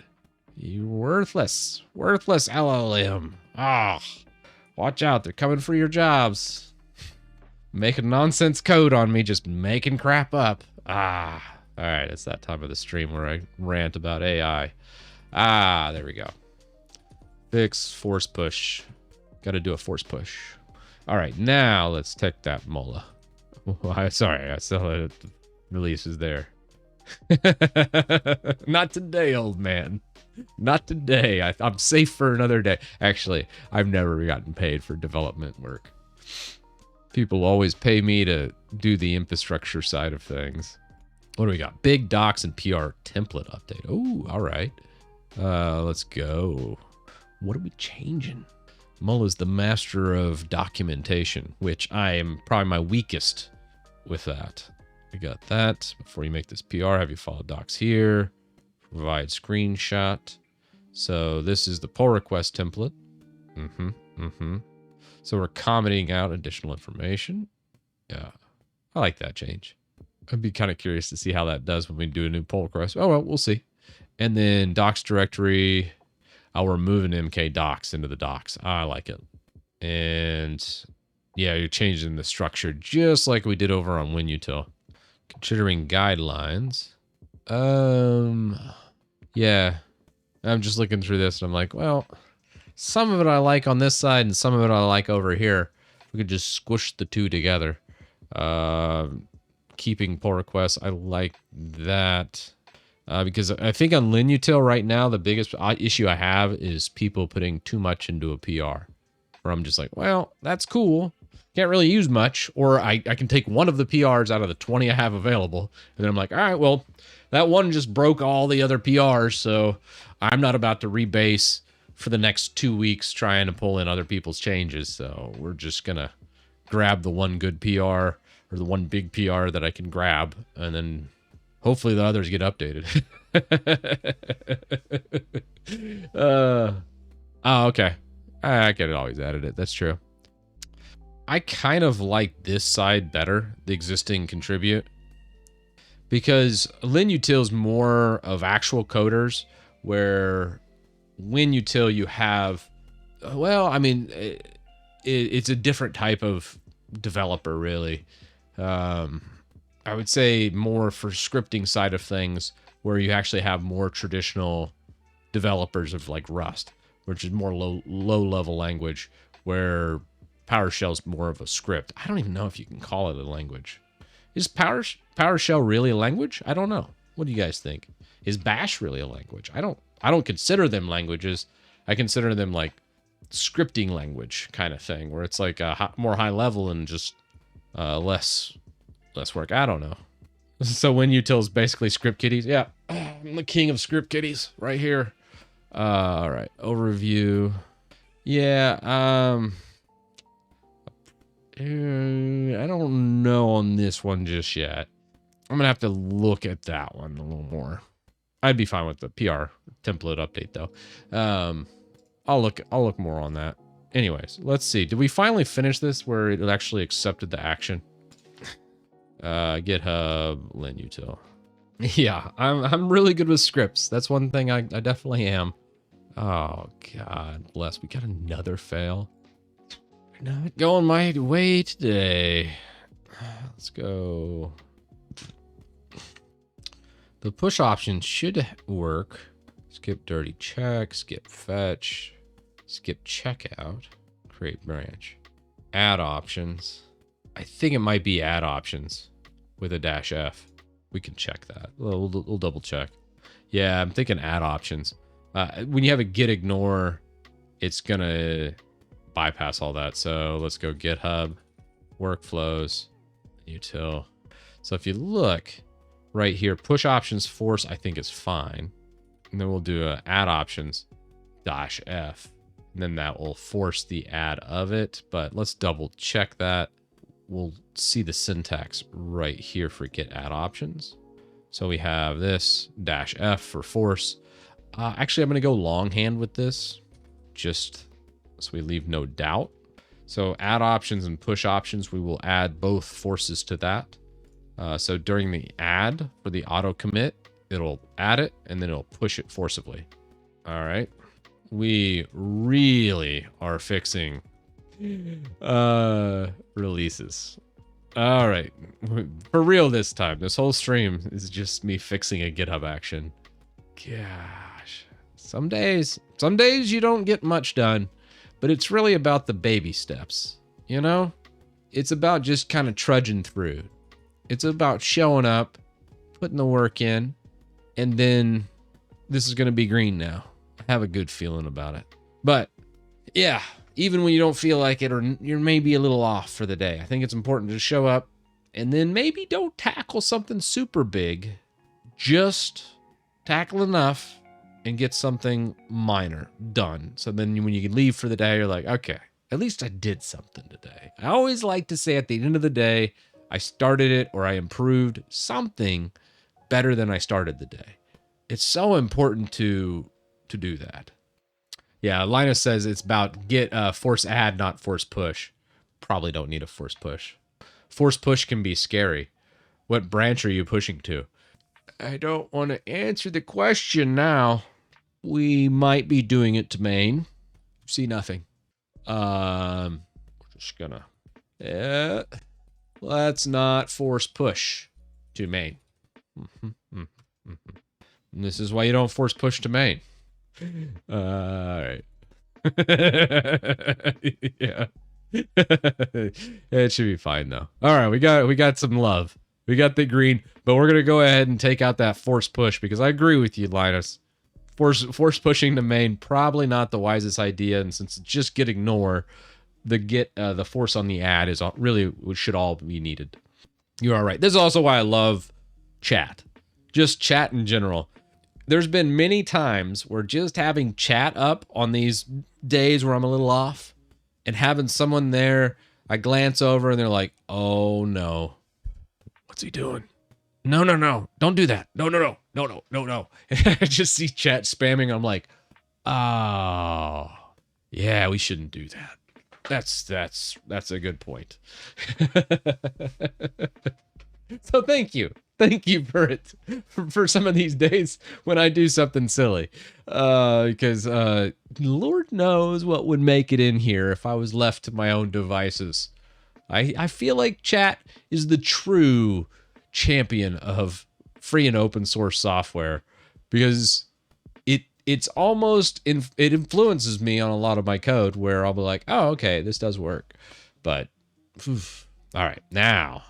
Speaker 1: You worthless LLM. Watch out, they're coming for your jobs. Making nonsense code on me, just making crap up. All right, it's that time of the stream where I rant about AI. There we go. Fix, force push. Got to do a force push. All right, now let's take that Mola. Sorry, I still had the release is there. Not today, old man. Not today. I'm safe for another day. Actually, I've never gotten paid for development work. People always pay me to do the infrastructure side of things. What do we got? Big docs and PR template update. Oh, all right. Let's go. What are we changing? Mull is the master of documentation, which I am probably my weakest with that. We got that. Before you make this PR, have you follow docs here. Provide screenshot. So this is the pull request template. So we're commenting out additional information. Yeah, I like that change. I'd be kind of curious to see how that does when we do a new pull request. Oh, well, we'll see. And then docs directory, I'll remove an MK docs into the docs. I like it. And yeah, you're changing the structure just like we did over on WinUtil. Considering guidelines. Yeah, I'm just looking through this and I'm like, well, some of it I like on this side and some of it I like over here. We could just squish the two together. Keeping pull requests, I like that. Because I think on LinUtil right now, the biggest issue I have is people putting too much into a PR. Where I'm just like, well, that's cool. Can't really use much. Or I can take one of the PRs out of the 20 I have available. And then I'm like, all right, well, that one just broke all the other PRs. So I'm not about to rebase for the next 2 weeks trying to pull in other people's changes. So we're just going to grab the one good PR or the one big PR that I can grab. And then hopefully the others get updated. Oh, okay. I could always edit it. That's true. I kind of like this side better, the existing contribute, because LinUtil is more of actual coders, where WinUtil you have, well, I mean, it's a different type of developer, really. I would say more for scripting side of things, where you actually have more traditional developers of like Rust, which is more low level language, where PowerShell's more of a script. I don't even know if you can call it a language. Is PowerShell really a language? I don't know. What do you guys think? Is Bash really a language? I don't consider them languages. I consider them like scripting language kind of thing, where it's like a more high level and just less work. I don't know. So WinUtil is basically script kiddies. Yeah, I'm the king of script kiddies right here. All right, overview. Yeah, I don't know on this one just yet. I'm gonna have to look at that one a little more. I'd be fine with the PR template update though. I'll look more on that. Anyways, let's see. Did we finally finish this where it actually accepted the action? GitHub, LinUtil. Yeah, I'm really good with scripts. That's one thing I definitely am. Oh God bless. We got another fail. Not going my way today. Let's go. The push option should work. Skip dirty check, skip fetch, skip checkout, create branch, add options. I think it might be add options with a -F. We can check that. We'll double check. Yeah, I'm thinking add options. When you have a git ignore, it's gonna bypass all that. So let's go GitHub, workflows, util. So if you look right here, push options force, I think is fine. And then we'll do a add options -F. And then that will force the add of it. But let's double check that. We'll see the syntax right here for git add options. So we have this -F for force. Actually, I'm going to go longhand with this, just so we leave no doubt. So add options and push options, we will add both forces to that. So during the add for the auto commit, it'll add it and then it'll push it forcibly. All right. We really are fixing releases. All right. For real this time. This whole stream is just me fixing a GitHub action. Gosh. Some days you don't get much done, but it's really about the baby steps, you know? It's about just kind of trudging through. It's about showing up, putting the work in, and then this is going to be green now. I have a good feeling about it. But yeah, even when you don't feel like it or you're maybe a little off for the day, I think it's important to show up, And then maybe don't tackle something super big. Just tackle enough and get something minor done. So then when you leave for the day, you're like, okay, at least I did something today. I always like to say at the end of the day, I started it or I improved something better than I started the day. It's so important to do that. Yeah, Linus says it's about get force add, not force push. Probably don't need a force push. Force push can be scary. What branch are you pushing to? I don't want to answer the question now. We might be doing it to main. See nothing. We're just gonna. Let's not force push to main. And this is why you don't force push to main. All right. Yeah. It should be fine though. All right, we got some love. We got the green, but we're gonna go ahead and take out that force push because I agree with you, Linus. Force pushing the main probably not the wisest idea, and since it's just get ignore, the force on the add is really should all be needed. You are right. This is also why I love chat, just chat in general. There's been many times where just having chat up on these days where I'm a little off, and having someone there, I glance over and they're like, "Oh no, what's he doing? No, don't do that. No. And I just see chat spamming. I'm like, oh, yeah, we shouldn't do that. That's a good point. So thank you for it, for some of these days when I do something silly, because Lord knows what would make it in here if I was left to my own devices. I feel like chat is the true champion of free and open source software because it's almost it influences me on a lot of my code where I'll be like, oh, okay, this does work. But all right, now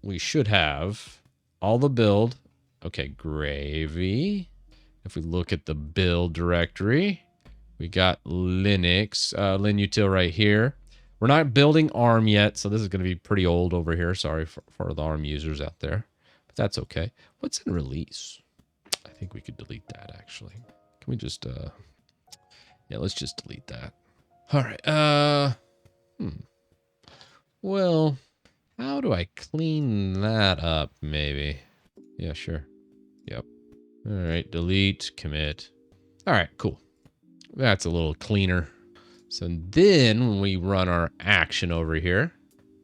Speaker 1: we should have all the build. Okay, gravy. If we look at the build directory, we got Linux, linutil right here. We're not building ARM yet, so this is going to be pretty old over here. Sorry for the ARM users out there, but that's okay. What's in release? I think we could delete that, actually. Can we just, yeah, let's just delete that. All right, well, how do I clean that up, maybe? Yeah, sure. Yep. All right, delete, commit. All right, cool. That's a little cleaner. So then when we run our action over here,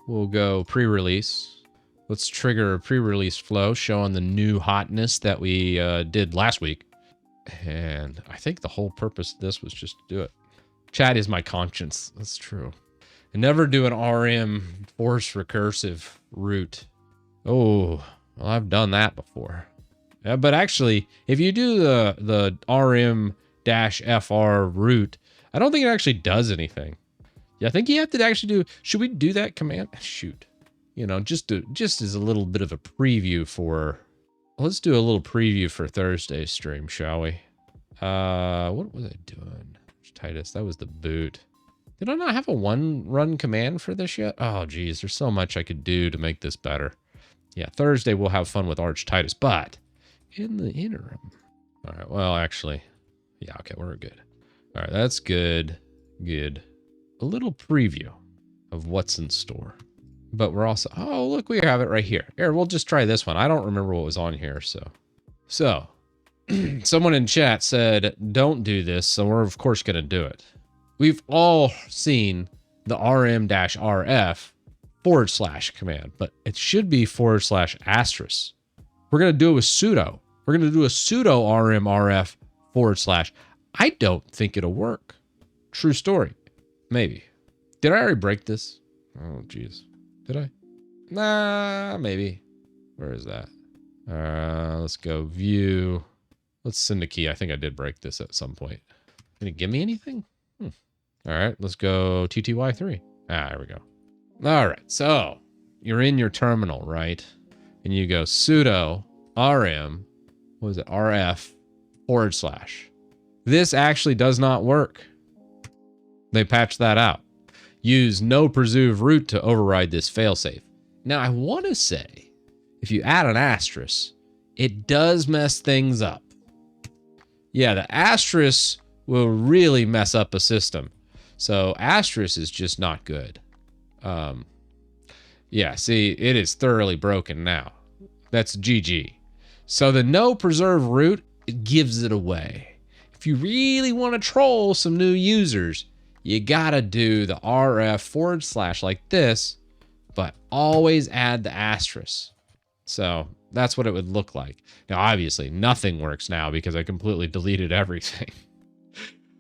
Speaker 1: we'll go pre-release. Let's trigger a pre-release flow showing the new hotness that we did last week. And I think the whole purpose of this was just to do it. Chat is my conscience. That's true. And never do an RM force recursive route. Oh, well, I've done that before. But actually, if you do the RM-FR route, I don't think it actually does anything. Yeah, I think you have to actually do. Should we do that command? Shoot, you know, just as a little bit of a preview for. Let's do a little preview for Thursday's stream, shall we? What was I doing? Titus, that was the boot. Did I not have a one-run command for this yet? Oh, geez, there's so much I could do to make this better. Yeah, Thursday we'll have fun with Arch Titus, but in the interim. All right, well, actually, yeah, okay, we're good. All right, that's good. Good. A little preview of what's in store. But we're also, oh, look, we have it right here. Here, we'll just try this one. I don't remember what was on here, so. Someone in chat said, don't do this, so we're, of course, going to do it. We've all seen the rm-rf / command, but it should be / asterisk. We're going to do it with sudo. We're going to do a sudo rm-rf / I don't think it'll work. True story. Maybe. Did I already break this? Oh, geez. Did I? Nah, maybe. Where is that? Let's go view. Let's send a key. I think I did break this at some point. Did it give me anything? All right, let's go TTY3. Ah, there we go. All right, so you're in your terminal, right? And you go sudo rm, what is it, rf / This actually does not work. They patched that out. Use no preserve root to override this failsafe. Now, I want to say, if you add an asterisk, it does mess things up. Yeah, the asterisk will really mess up a system. So asterisk is just not good. Yeah, see, it is thoroughly broken now. That's GG. So the no preserve root, it gives it away. If you really want to troll some new users, you gotta do the RF / like this, but always add the asterisk. So that's what it would look like. Now, obviously, nothing works now because I completely deleted everything.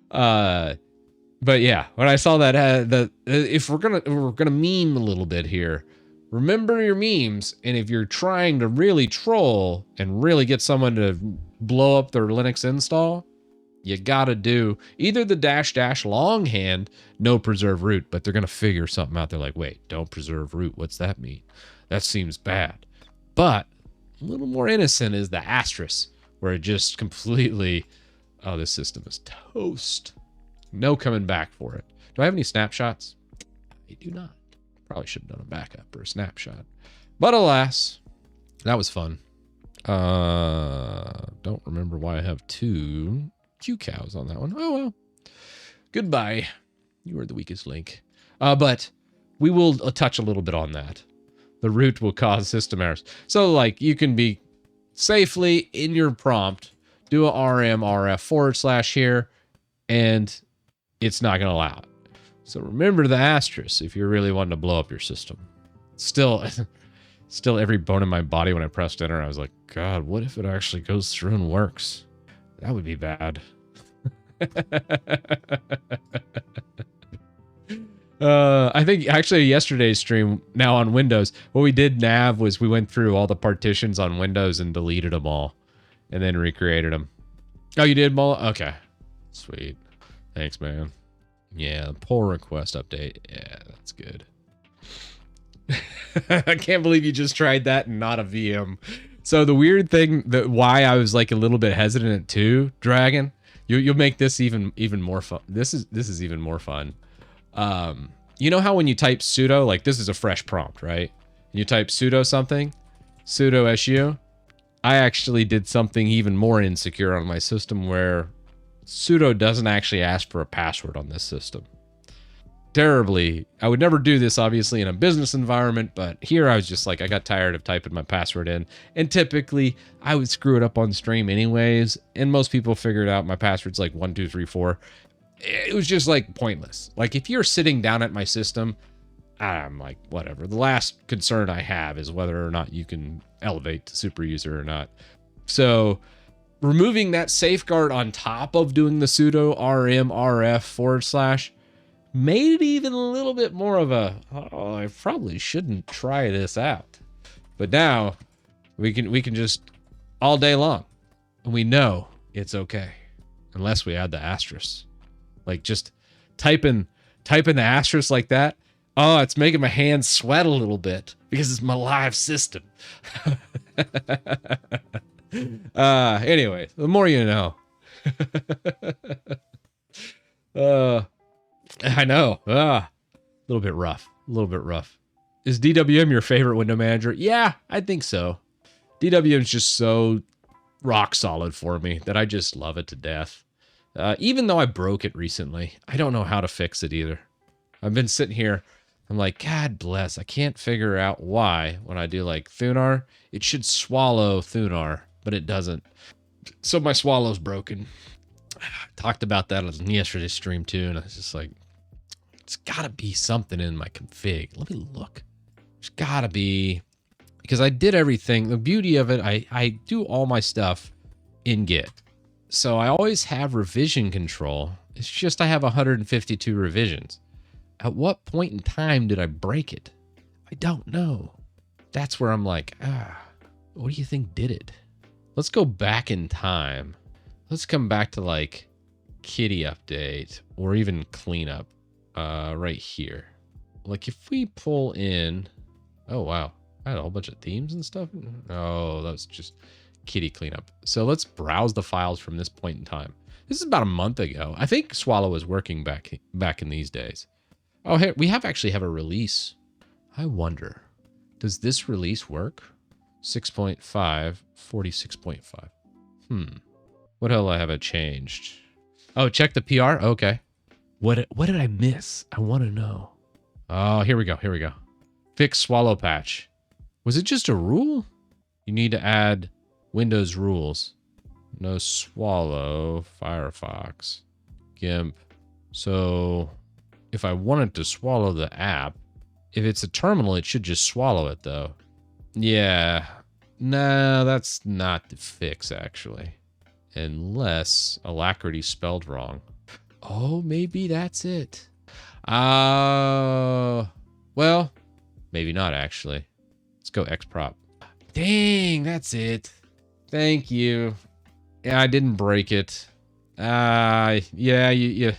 Speaker 1: But yeah, when I saw that, if we're gonna meme a little bit here, remember your memes, and if you're trying to really troll and really get someone to blow up their Linux install, you gotta do either the -- longhand, no preserve root, but they're gonna figure something out. They're like, wait, don't preserve root. What's that mean? That seems bad. But a little more innocent is the asterisk, where it just completely, oh, this system is toast. No coming back for it. Do I have any snapshots? I do not. Probably should have done a backup or a snapshot. But alas, that was fun. Don't remember why I have 2 Q cows on that one. Oh well. Goodbye. You are the weakest link. But we will touch a little bit on that. The root will cause system errors. So like you can be safely in your prompt, do a RM RF / here, and it's not going to allow it. So remember the asterisk if you're really wanting to blow up your system. Still every bone in my body when I pressed enter, I was like, God, what if it actually goes through and works? That would be bad. I think actually yesterday's stream, now on Windows, what we did nav was we went through all the partitions on Windows and deleted them all and then recreated them. Oh, you did, Mola? Okay. Sweet. Thanks, man. Yeah, pull request update. Yeah, that's good. I can't believe you just tried that and not a VM. So the weird thing, that why I was like a little bit hesitant too, Dragon, you'll make this even more fun. This is even more fun. You know how when you type sudo, like this is a fresh prompt, right? And you type sudo something, sudo su. I actually did something even more insecure on my system where sudo doesn't actually ask for a password on this system. Terribly. I would never do this, obviously, in a business environment, but here I was just like, I got tired of typing my password in. And typically, I would screw it up on stream anyways, and most people figured out my password's like 1234. It was just like pointless. Like, if you're sitting down at my system, I'm like, whatever. The last concern I have is whether or not you can elevate to super user or not. So removing that safeguard on top of doing the sudo rm rf / made it even a little bit more of a, oh, I probably shouldn't try this out. But now we can just all day long, and we know it's okay unless we add the asterisk. Like just typing the asterisk like that. Oh, it's making my hands sweat a little bit because it's my live system. Anyway, the more you know. I know. A little bit rough. Is DWM your favorite window manager? Yeah, I think so. DWM is just so rock solid for me that I just love it to death. Even though I broke it recently, I don't know how to fix it either. I've been sitting here, I'm like, God bless, I can't figure out why when I do like Thunar, it should swallow Thunar, but it doesn't. So my swallow's broken. I talked about that on yesterday's stream too, and I was just like, it's gotta be something in my config. Let me look. There's gotta be, because I did everything. The beauty of it, I do all my stuff in Git. So I always have revision control. It's just I have 152 revisions. At what point in time did I break it? I don't know. That's where I'm like, what do you think did it? Let's go back in time. Let's come back to like kitty update or even cleanup right here. Like if we pull in, oh wow, I had a whole bunch of themes and stuff. Oh, that's just kitty cleanup. So let's browse the files from this point in time. This is about a month ago. I think Swallow was working back in these days. Oh, here we actually have a release. I wonder. Does this release work? 6.5, 46.5. What hell have I changed? Oh, check the PR? Okay. What did I miss? I want to know. Oh, here we go. Here we go. Fix swallow patch. Was it just a rule? You need to add Windows rules. No swallow, Firefox, GIMP. So if I wanted to swallow the app, if it's a terminal, it should just swallow it though. Yeah. No, that's not the fix actually. Unless Alacrity spelled wrong. Oh, maybe that's it. Well, maybe not actually. Let's go xprop. Dang, that's it. Thank you. Yeah, I didn't break it. Yeah, you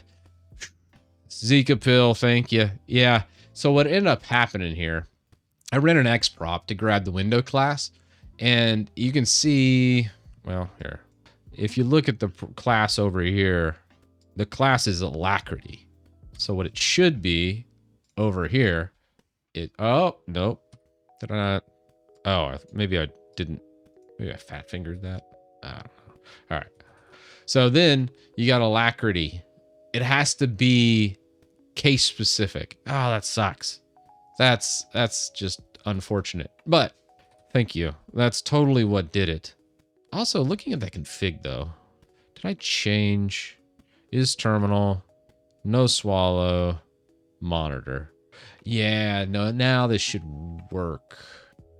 Speaker 1: Zika pill, thank you. Yeah. So what ended up happening here, I ran an xprop to grab the window class, and you can see, well, here. If you look at the class over here, the class is Alacrity. So what it should be over here, oh, nope. Did I not? Oh, maybe I didn't. Maybe I fat fingered that. I don't know. All right. So then you got Alacrity. It has to be case specific. Oh, that sucks. That's just unfortunate. But thank you. That's totally what did it. Also, looking at that config though, did I change? Is terminal, no swallow, monitor. Yeah, no, now this should work.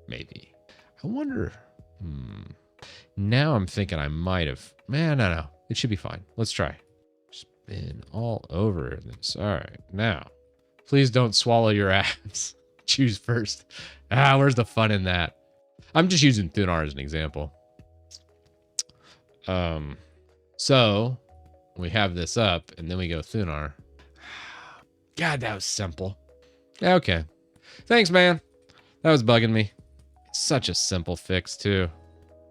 Speaker 1: Maybe. I wonder. Now I'm thinking I might have. Man, no. It should be fine. Let's try. Spin all over this. All right. Now, please don't swallow your apps. Choose first. Where's the fun in that? I'm just using Thunar as an example. So we have this up and then we go Thunar. God, that was simple. Okay. Thanks, man. That was bugging me. It's such a simple fix, too.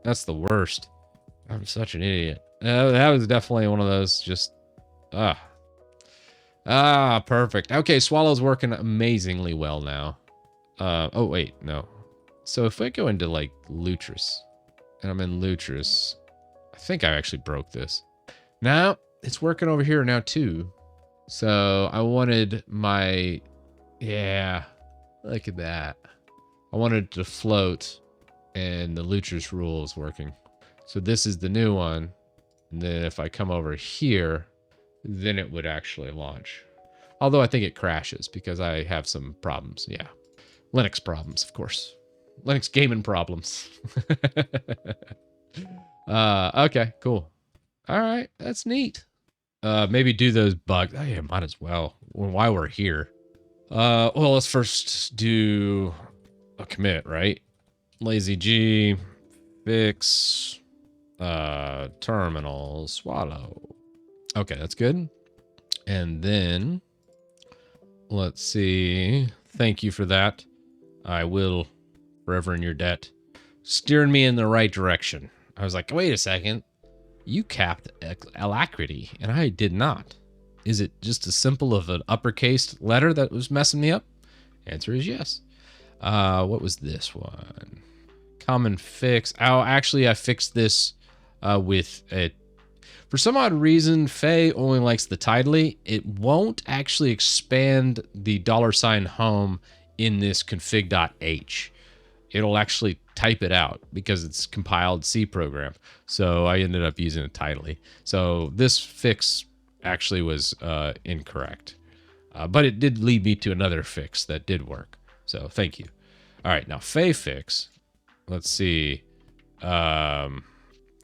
Speaker 1: That's the worst. I'm such an idiot. That was definitely one of those just... perfect. Okay, Swallow's working amazingly well now. Oh, wait, no. So if I go into, like, Lutris, and I'm in Lutris, I think I actually broke this. Now, it's working over here now, too. So I wanted my... Yeah, look at that. I wanted it to float, and the Lutris rule is working. So this is the new one. And then if I come over here, then it would actually launch. Although I think it crashes because I have some problems. Yeah. Linux problems, of course. Linux gaming problems. Okay, cool. All right, that's neat. Maybe do those bugs. Oh yeah, might as well. While we're here. Well, let's first do a commit, right? Lazy G, fix, terminal, swallow. Okay, that's good. And then let's see. Thank you for that. I will forever in your debt. Steering me in the right direction. I was like, wait a second. You capped Alacrity, and I did not. Is it just as simple of an uppercase letter that was messing me up? Answer is yes. What was this one? Common fix. Oh, actually, I fixed this with a... For some odd reason, Faye only likes the tidally. It won't actually expand the $home in this config.h. It'll actually type it out because it's compiled C program. So I ended up using it tidally. So this fix actually was incorrect. But it did lead me to another fix that did work. So thank you. All right, now Faye fix. Let's see. Well,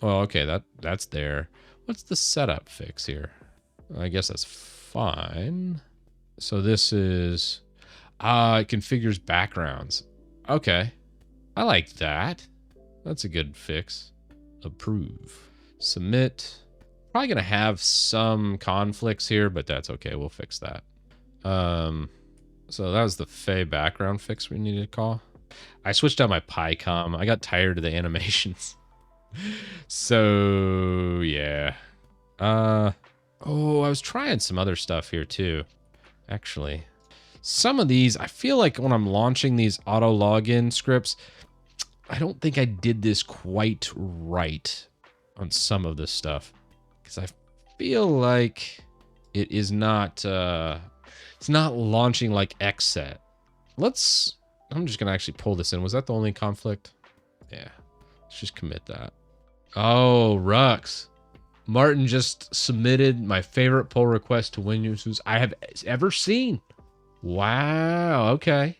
Speaker 1: okay, that's there. What's the setup fix here? I guess that's fine. So this is, it configures backgrounds. Okay, I like that. That's a good fix. Approve. Submit. Probably gonna have some conflicts here, but that's okay. We'll fix that. So that was the Faye background fix we needed to call. I switched out my PyCom. I got tired of the animations. So yeah. Oh, I was trying some other stuff here too, actually. Some of these, I feel like when I'm launching these auto login scripts, I don't think I did this quite right on some of this stuff. Because I feel like it is not, it's not launching like xset. I'm just going to actually pull this in. Was that the only conflict? Yeah, let's just commit that. Oh, Rux. Martin just submitted my favorite pull request to WinUses I have ever seen. Wow. Okay.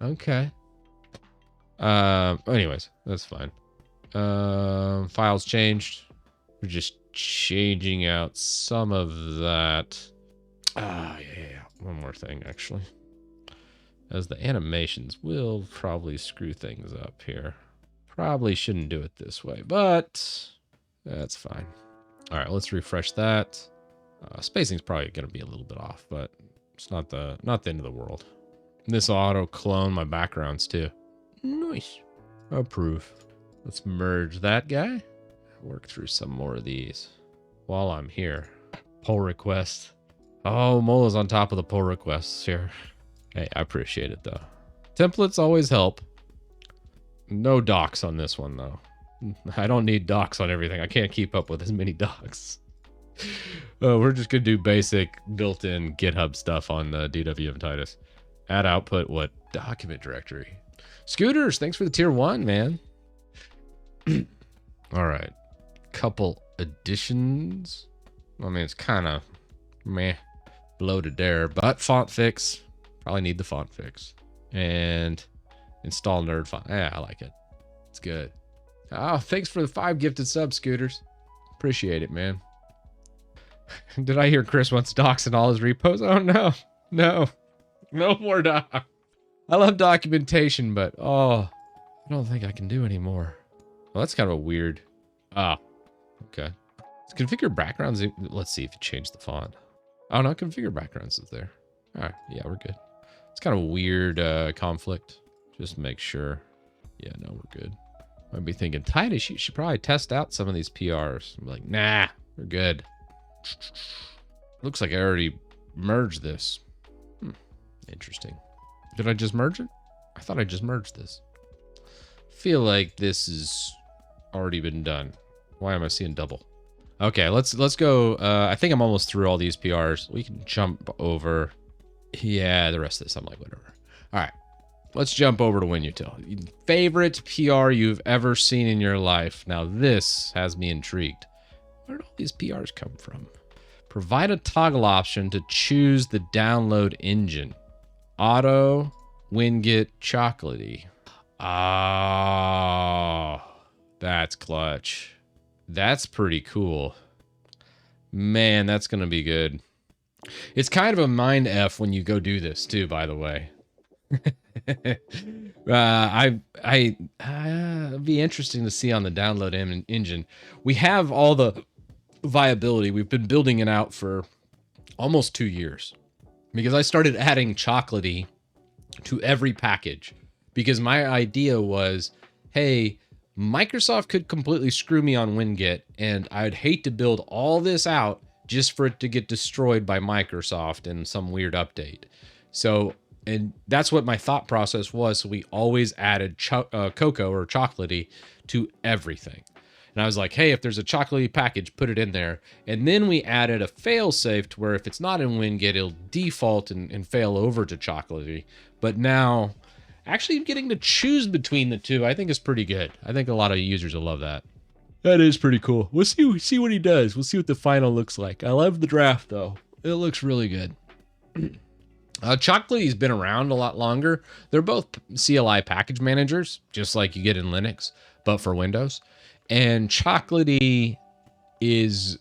Speaker 1: Okay. Anyways, that's fine. Files changed. We're just changing out some of that. Yeah. One more thing, actually. As the animations will probably screw things up here. Probably shouldn't do it this way, but that's fine. All right, let's refresh that. Spacing's probably going to be a little bit off, but it's not the end of the world. This will auto clone my backgrounds too. Nice. Approve. Let's merge that guy. Work through some more of these while I'm here. Pull request. Oh, Mola's on top of the pull requests here. Hey, I appreciate it though. Templates always help. No docs on this one though. I don't need docs on everything. I can't keep up with as many docs. We're just gonna do basic built-in GitHub stuff on DWM Titus. Add output, what? Document directory. Scooters, thanks for the tier 1, man. All right. Couple additions. I mean, it's kind of meh, bloated there, but font fix. Probably need the font fix. And install nerd font. Yeah, I like it. It's good. Oh, thanks for the 5 gifted subs, Scooters. Appreciate it, man. Did I hear Chris wants docs in all his repos? Oh, no. No. No more docs. I love documentation, but, I don't think I can do anymore. Well, that's kind of a weird... okay. Let's configure backgrounds. Let's see if you change the font. Oh, no, configure backgrounds is there. All right. Yeah, we're good. It's kind of a weird conflict. Just make sure. Yeah, no, we're good. Might be thinking, Titus, you should probably test out some of these PRs. I'm like, nah, we're good. Looks like I already merged this. Interesting. Did I just merge it? I thought I just merged this. Feel like this has already been done. Why am I seeing double? Okay, let's go. I think I'm almost through all these PRs. We can jump over. Yeah, the rest of this, I'm like, whatever. All right. Let's jump over to WinUtil. Favorite PR you've ever seen in your life. Now this has me intrigued. Where did all these PRs come from? Provide a toggle option to choose the download engine. Auto, Winget, Chocolatey. Oh, that's clutch. That's pretty cool. Man, that's going to be good. It's kind of a mind F when you go do this too, by the way. It'd be interesting to see on the download engine. We have all the viability. We've been building it out for almost 2 years because I started adding Chocolatey to every package because my idea was, hey, Microsoft could completely screw me on Winget and I'd hate to build all this out just for it to get destroyed by Microsoft in some weird update. So, and that's what my thought process was. So we always added Cocoa or Chocolatey to everything. And I was like, hey, if there's a Chocolatey package, put it in there. And then we added a failsafe to where if it's not in Winget, it'll default and fail over to Chocolatey. But now, actually getting to choose between the two, I think is pretty good. I think a lot of users will love that. That is pretty cool. We'll see what he does. We'll see what the final looks like. I love the draft, though. It looks really good. Chocolatey's been around a lot longer. They're both CLI package managers, just like you get in Linux, but for Windows. And Chocolatey is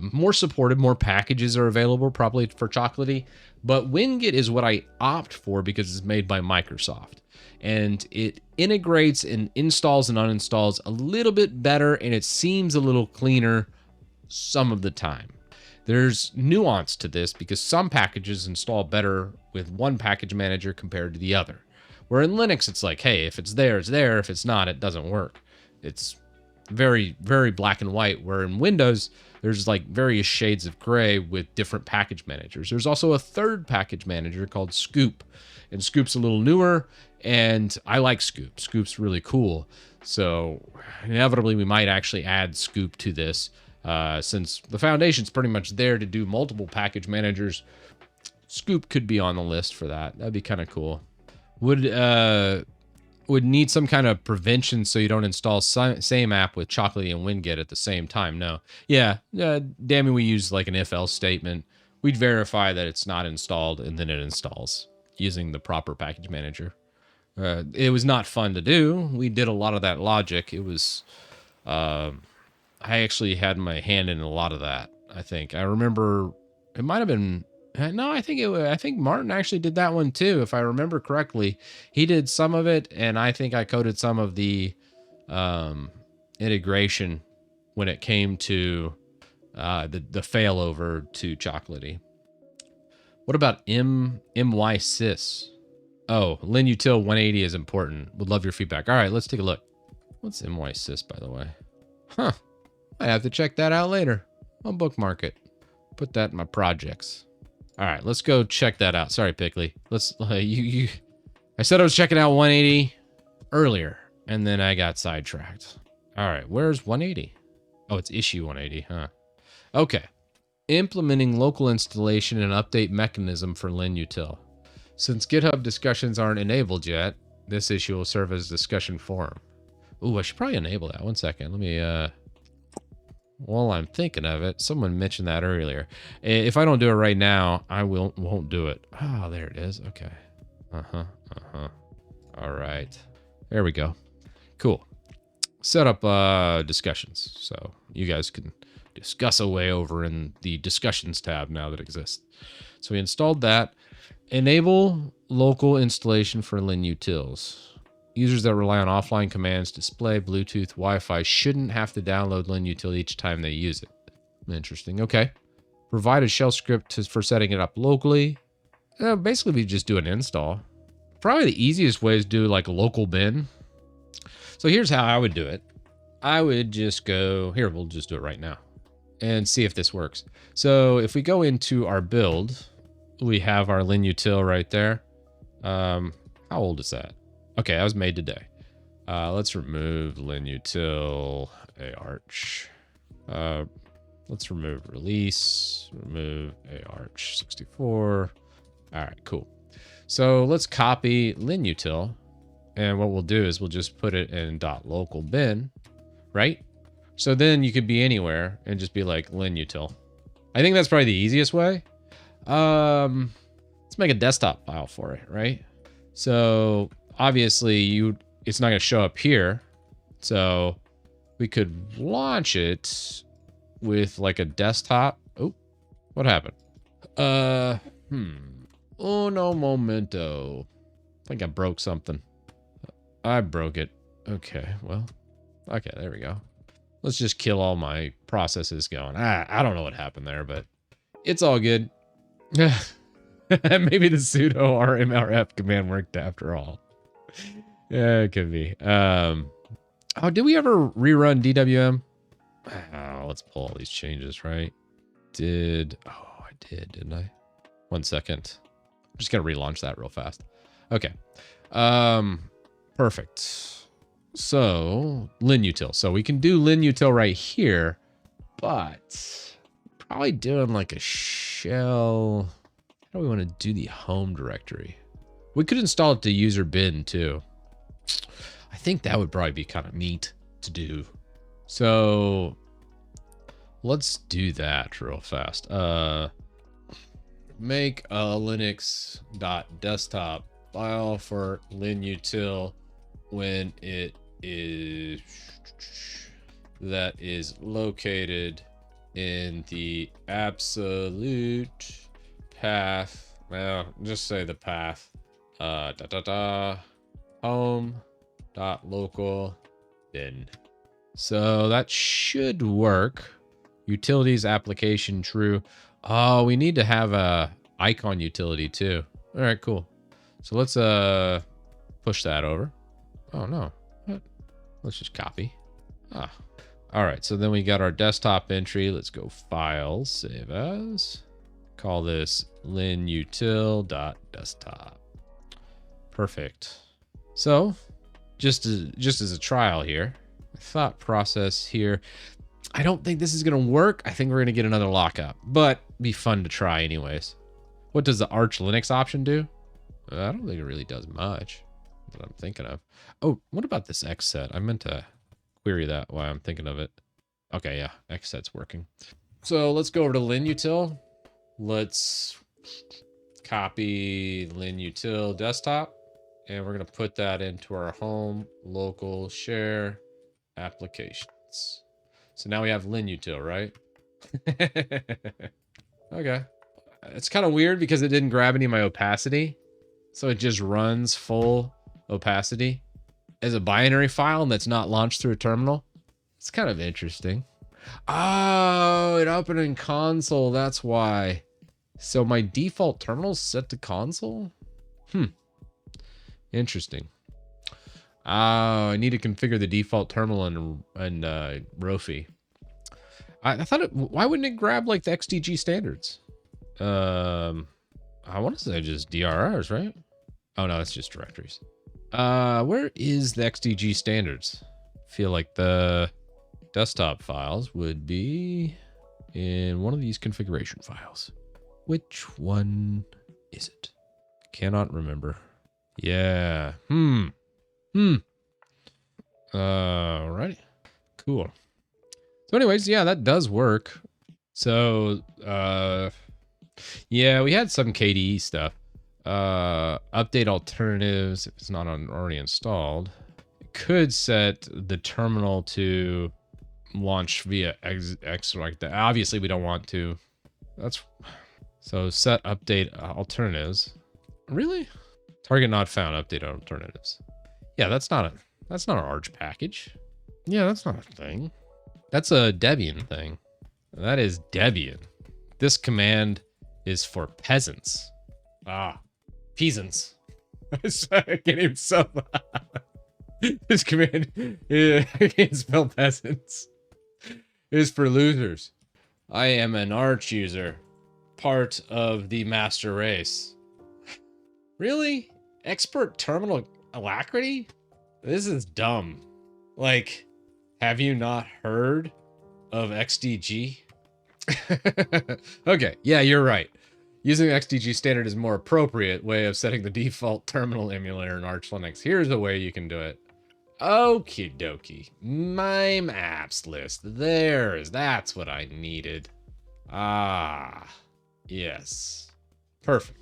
Speaker 1: more supported. More packages are available probably for Chocolatey. But Winget is what I opt for because it's made by Microsoft. And it integrates and installs and uninstalls a little bit better, and it seems a little cleaner some of the time. There's nuance to this because some packages install better with one package manager compared to the other. Where in Linux, it's like, hey, if it's there, it's there. If it's not, it doesn't work. It's very, very black and white, where in Windows, there's like various shades of gray with different package managers. There's also a third package manager called Scoop, and Scoop's a little newer, and I like Scoop. Scoop's really cool. So inevitably, we might actually add Scoop to this, since the foundation's pretty much there to do multiple package managers. Scoop could be on the list for that. That'd be kind of cool. Would need some kind of prevention so you don't install same app with Chocolatey and Winget at the same time. No. Yeah, damn it, we use like an if-else statement. We'd verify that it's not installed, and then it installs using the proper package manager. It was not fun to do. We did a lot of that logic. It was... I actually had my hand in a lot of that, I think. I remember... It might have been... No, I think Martin actually did that one too, if I remember correctly. He did some of it, and I think I coded some of the integration when it came to the failover to Chocolatey. What about MYSys? Oh, linutil 180 is important. Would love your feedback. All right, let's take a look. What's MYSys, by the way? Huh. I have to check that out later. I'll bookmark it. Put that in my projects. All right, let's go check that out. Sorry, Pickley. Let's I said I was checking out 180 earlier, and then I got sidetracked. All right, where's 180? Oh, it's issue 180, huh? Okay. Implementing local installation and update mechanism for linutil. Since GitHub discussions aren't enabled yet, this issue will serve as discussion forum. Ooh, I should probably enable that. One second. Let me while I'm thinking of it, someone mentioned that earlier. If I don't do it right now, I won't do it. Oh, there it is. Okay. All right. There we go. Cool. Set up discussions. So you guys can discuss away over in the discussions tab now that exists. So we installed that. Enable local installation for linutils. Users that rely on offline commands, display, Bluetooth, Wi-Fi shouldn't have to download linutil each time they use it. Interesting. Okay. Provide a shell script for setting it up locally. Basically, we just do an install. Probably the easiest way is do like a local bin. So here's how I would do it. I would just go, here, we'll just do it right now and see if this works. So if we go into our build, we have our linutil right there. How old is that? Okay, that was made today. Let's remove linutil arch. Let's remove release, remove arch 64. All right, cool. So let's copy linutil, and what we'll do is we'll just put it in .local bin, right? So then you could be anywhere and just be like linutil. I think that's probably the easiest way. Let's make a desktop file for it, right? So obviously it's not going to show up here. So we could launch it with like a desktop. Oh, what happened? Oh, no momento. I think I broke something. I broke it. Okay, well, okay, there we go. Let's just kill all my processes going. I don't know what happened there, but it's all good. Maybe the sudo rmrf command worked after all. Yeah, it could be. Oh, did we ever rerun DWM? Oh, let's pull all these changes, right? Oh, I did, didn't I? 1 second. I'm just gonna relaunch that real fast. Okay. Perfect. So linutil. So we can do linutil right here, but probably doing like a shell. How do we want to do the home directory? We could install it to user bin too. I think that would probably be kind of neat to do. So let's do that real fast. Make a linux.desktop file for linutil when it is that is located in the absolute path. Well, just say the path. Home.local bin. So that should work. Utilities application true. Oh, we need to have a icon utility too. All right, cool. So let's push that over. Oh no. What? Let's just copy. Ah, all right. So then we got our desktop entry. Let's go File, Save As. Call this linutil.desktop. Perfect. So just as a trial here, thought process here. I don't think this is going to work. I think we're going to get another lockup, but be fun to try anyways. What does the Arch Linux option do? I don't think it really does much that I'm thinking of. Oh, what about this xset? I meant to query that while I'm thinking of it. Okay, yeah, xset's working. So let's go over to linutil. Let's copy linutil desktop, and we're going to put that into our home local share applications. So now we have linutil, right? Okay. It's kind of weird because it didn't grab any of my opacity. So it just runs full opacity as a binary file and that's not launched through a terminal. It's kind of interesting. Oh, it opened in console. That's why. So my default terminal is set to console? Interesting. Oh, I need to configure the default terminal in Rofi. I thought it, why wouldn't it grab like the XDG standards? I want to say just DRRs, right? Oh no, it's just directories. Where is the XDG standards? I feel like the desktop files would be in one of these configuration files. Which one is it? Cannot remember. Yeah. Alrighty. Cool. So anyways, yeah, that does work. So, yeah, we had some KDE stuff. Update alternatives if it's not already installed. It could set the terminal to launch via X like that. Obviously, we don't want to. That's so set update alternatives. Really? Target not found. Update alternatives. Yeah, that's not an Arch package. Yeah, that's not a thing. That's a Debian thing. That is Debian. This command is for peasants. Ah, peasants. I can't even spell this command. Yeah, I can't spell peasants. It is for losers. I am an Arch user, part of the master race. Really? Expert terminal alacrity? This is dumb. Like, have you not heard of XDG? Okay, yeah, you're right. Using XDG standard is a more appropriate way of setting the default terminal emulator in Arch Linux. Here's a way you can do it. Okie dokie. MIME apps list. That's what I needed. Ah, yes. Perfect.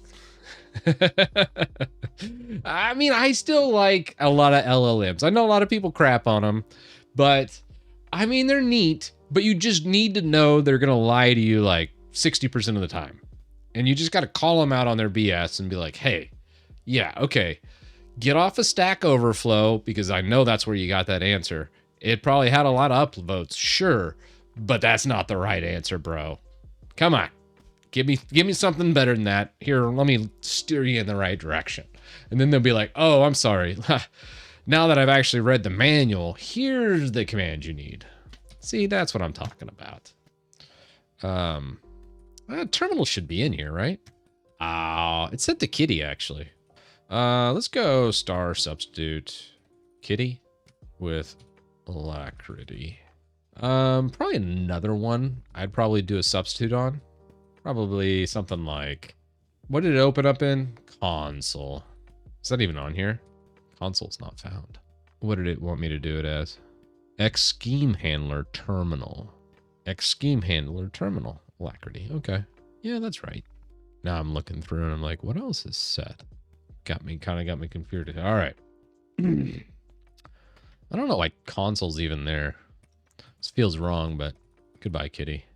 Speaker 1: I mean, I still like a lot of LLMs. I know a lot of people crap on them, but I mean, they're neat, but you just need to know they're going to lie to you like 60% of the time. And you just got to call them out on their BS and be like, hey, yeah, okay, get off of Stack Overflow because I know that's where you got that answer. It probably had a lot of upvotes, sure, but that's not the right answer, bro. Come on. Give me something better than that. Here, let me steer you in the right direction. And then they'll be like, oh, I'm sorry. Now that I've actually read the manual, here's the command you need. See, that's what I'm talking about. Terminal should be in here, right? It's set to Kitty, actually. Let's go star substitute Kitty with alacrity. Probably another one I'd probably do a substitute on. Probably something like, what did it open up in? Console. Is that even on here? Console's not found. What did it want me to do it as? X scheme handler terminal. X scheme handler terminal. Alacrity. Okay. Yeah, that's right. Now I'm looking through and I'm like, what else is set? Kind of got me confused. All right. I don't know why console's even there. This feels wrong, but goodbye, Kitty.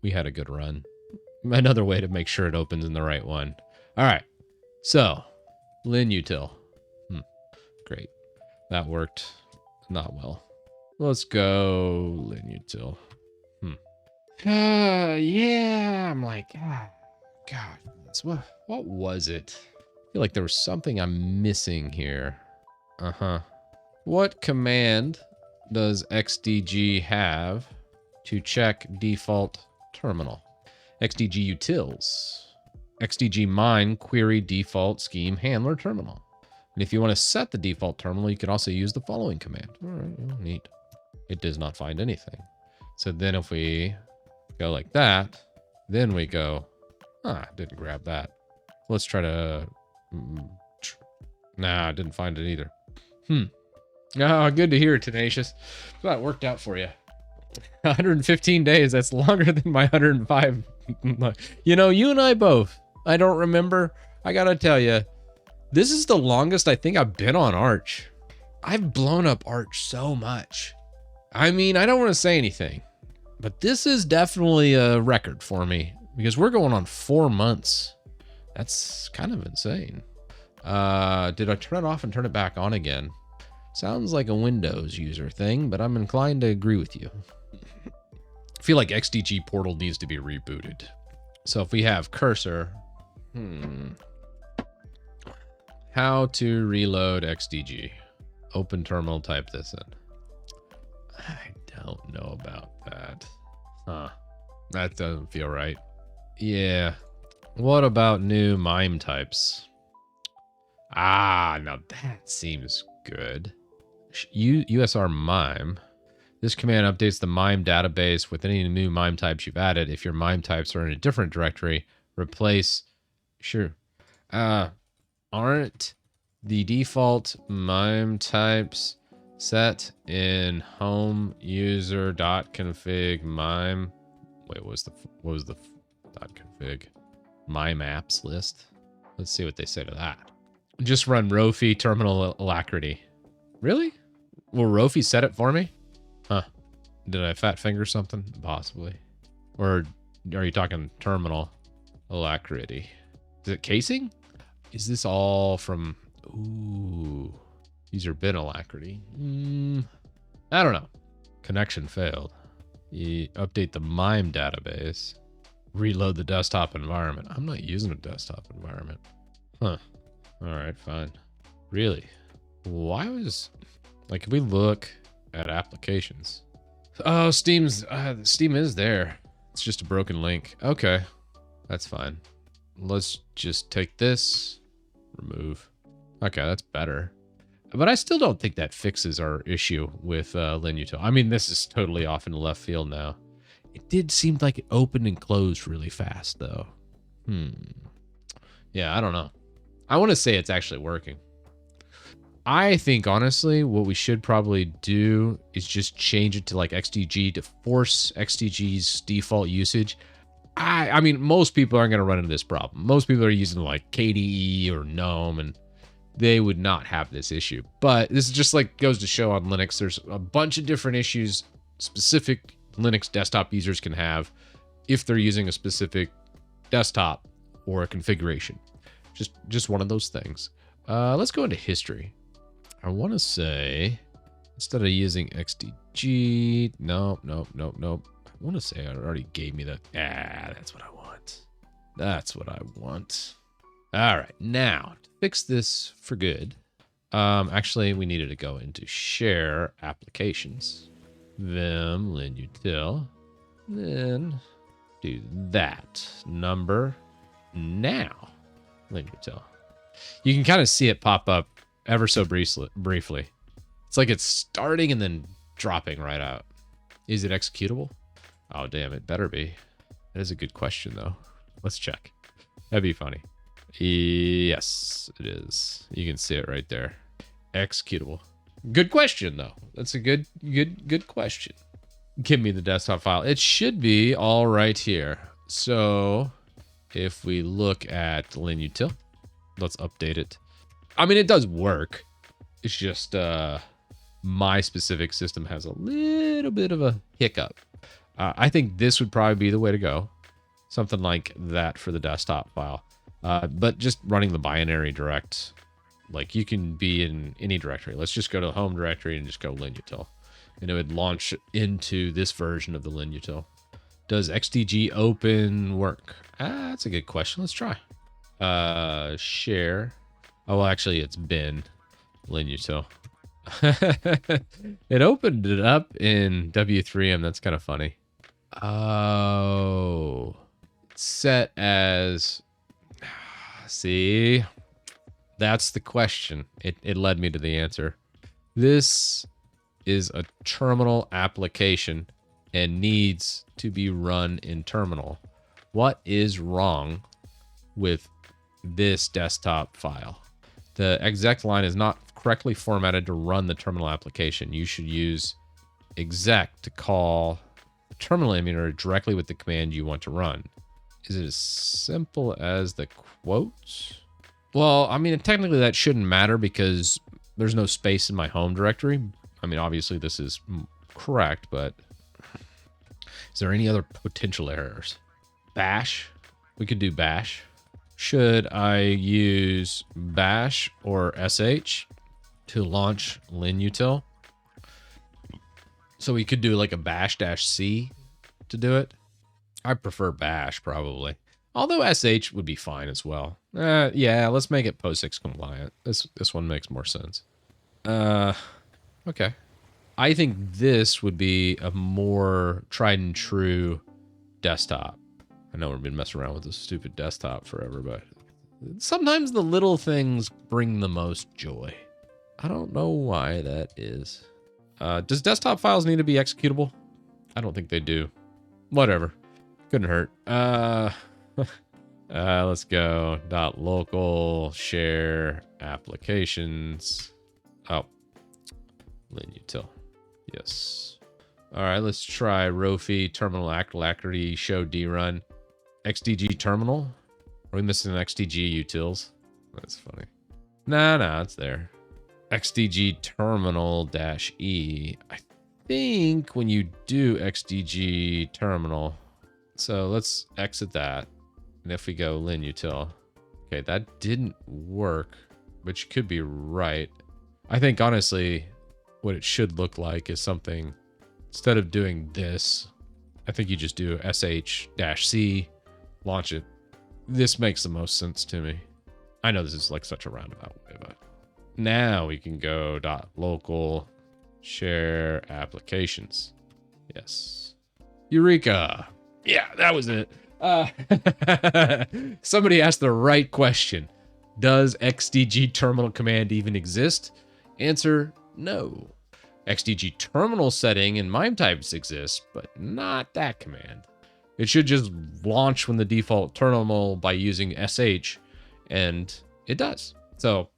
Speaker 1: We had a good run. Another way to make sure it opens in the right one. All right. So, linutil. Great. That worked not well. Let's go linutil. Yeah, I'm like, God, what was it? I feel like there was something I'm missing here. What command does XDG have to check default terminal? XDG utils. XDG mine query default scheme handler terminal. And if you want to set the default terminal, you can also use the following command. All right, neat. It does not find anything. So then if we go like that, then we go, didn't grab that. Let's try to, nah, I didn't find it either. Oh, good to hear, Tenacious. Glad it worked out for you. 115 days, that's longer than my 105. You know, you and I both. I don't remember. I gotta tell you, this is the longest I think I've been on Arch. I've blown up Arch so much. I mean, I don't want to say anything, but this is definitely a record for me because we're going on 4 months. That's kind of insane. Did I turn it off and turn it back on again? Sounds like a Windows user thing, but I'm inclined to agree with you. I feel like XDG portal needs to be rebooted. So if we have cursor, how to reload XDG. Open terminal, type this in. I don't know about that. That doesn't feel right. Yeah. What about new MIME types? Now that seems good. USR MIME. This command updates the MIME database with any new MIME types you've added. If your MIME types are in a different directory, replace. Sure. Aren't the default MIME types set in home user.config MIME? Wait, what was the .config? MIME apps list? Let's see what they say to that. Just run Rofi terminal alacrity. Really? Will Rofi set it for me? Huh. Did I fat finger something? Possibly. Or are you talking terminal alacrity? Is it casing? Is this all from... Ooh. User bin alacrity. I don't know. Connection failed. You update the MIME database. Reload the desktop environment. I'm not using a desktop environment. Huh. All right, fine. Really? Why was... Like, if we look at applications. Oh, Steam is there. It's just a broken link. Okay. That's fine. Let's just take this. Remove. Okay, that's better. But I still don't think that fixes our issue with linutil. I mean, this is totally off in the left field now. It did seem like it opened and closed really fast, though. Yeah, I don't know. I want to say it's actually working. I think, honestly, what we should probably do is just change it to like XDG to force XDG's default usage. I mean, most people aren't going to run into this problem. Most people are using like KDE or GNOME, and they would not have this issue. But this is just like goes to show on Linux, there's a bunch of different issues specific Linux desktop users can have if they're using a specific desktop or a configuration. Just one of those things. Let's go into history. I want to say, instead of using XDG, nope. I want to say it already gave me that. That's what I want. That's what I want. All right, now to fix this for good. Actually, we needed to go into share applications, vim linutil, then do that number now linutil. You can kind of see it pop up ever so briefly. It's like it's starting and then dropping right out. Is it executable? Oh, damn, it better be. That is a good question, though. Let's check. That'd be funny. Yes, it is. You can see it right there. Executable. Good question, though. That's a good question. Give me the desktop file. It should be all right here. So if we look at linutil, let's update it. I mean, it does work. It's just my specific system has a little bit of a hiccup. I think this would probably be the way to go. Something like that for the desktop file. But just running the binary direct, like you can be in any directory. Let's just go to the home directory and just go linutil. And it would launch into this version of the linutil. Does XDG open work? That's a good question. Let's try. Share. Oh, well, actually, it's bin linutil. It opened it up in W3M. That's kind of funny. Oh, set as, see, that's the question. It led me to the answer. This is a terminal application and needs to be run in terminal. What is wrong with this desktop file? The exec line is not correctly formatted to run the terminal application. You should use exec to call the terminal emulator directly with the command you want to run. Is it as simple as the quotes? Well, I mean, technically that shouldn't matter because there's no space in my home directory. I mean, obviously this is correct, but is there any other potential errors? Bash? We could do bash. Should I use bash or sh to launch linutil? So we could do like a bash-c to do it. I prefer bash probably. Although sh would be fine as well. Yeah, let's make it POSIX compliant. This one makes more sense. Okay. I think this would be a more tried and true desktop. I know we've been messing around with this stupid desktop forever, but sometimes the little things bring the most joy. I don't know why that is. Does desktop files need to be executable? I don't think they do. Whatever. Couldn't hurt. Let's go. .local share applications. Oh, linutil. Yes. All right, let's try Rofi terminal alacrity show drun. XDG terminal. Are we missing an XDG utils? That's funny. Nah, it's there. XDG terminal -e. I think when you do XDG terminal, so let's exit that. And if we go linutil, okay, that didn't work, but you could be right. I think honestly, what it should look like is something, instead of doing this, I think you just do sh-c, launch it. This makes the most sense to me. I know this is like such a roundabout way, but now we can go .local share applications. Yes. Eureka. Yeah, that was it. Somebody asked the right question. Does XDG terminal command even exist? Answer, no. XDG terminal setting in MIME types exists, but not that command. It should just launch when the default terminal by using sh, and it does. So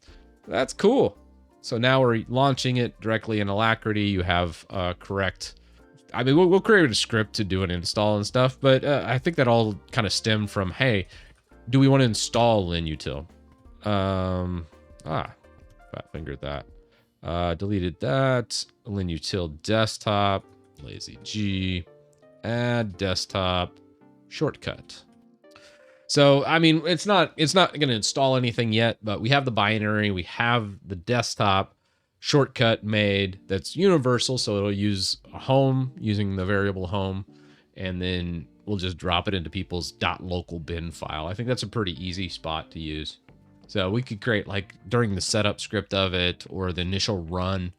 Speaker 1: that's cool. So now we're launching it directly in Alacrity. You have correct. I mean, we'll create a script to do an install and stuff, but I think that all kind of stemmed from, hey, do we want to install linutil? Fat fingered that. Deleted that. Linutil desktop, lazy G, add desktop, shortcut. So, I mean, it's not going to install anything yet, but we have the binary, we have the desktop shortcut made that's universal, so it'll use a home using the variable home, and then we'll just drop it into people's .local bin file. I think that's a pretty easy spot to use. So we could create, like, during the setup script of it or the initial run.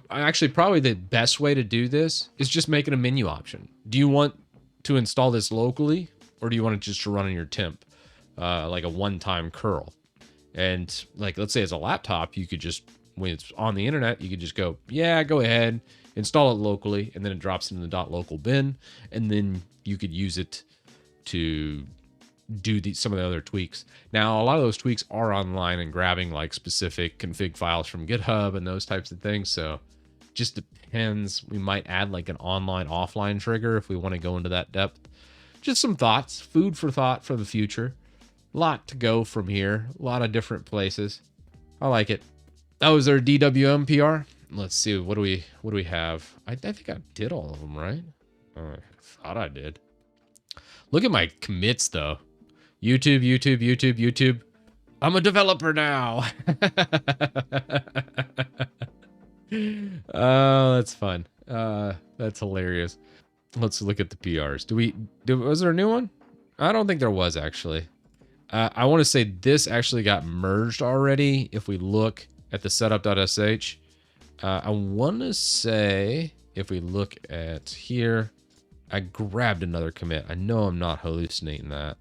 Speaker 1: Actually, probably the best way to do this is just make it a menu option. Do you want to install this locally, or do you want it just to run on your temp, like a one-time curl? And like, let's say it's a laptop, you could just, when it's on the internet, you could just go, yeah, go ahead, install it locally, and then it drops in the .local bin, and then you could use it to do some of the other tweaks. Now, a lot of those tweaks are online and grabbing like specific config files from GitHub and those types of things. So just depends. We might add like an online offline trigger if we want to go into that depth. Just some thoughts, food for thought for the future. A lot to go from here. A lot of different places. I like it. That was our DWM PR. Let's see. What do we have? I think I did all of them, right? I thought I did. Look at my commits though. YouTube. I'm a developer now. Oh, that's fun. That's hilarious. Let's look at the PRs. Was there a new one? I don't think there was actually. I want to say this actually got merged already. If we look at the setup.sh, I want to say, if we look at here, I grabbed another commit. I know I'm not hallucinating that.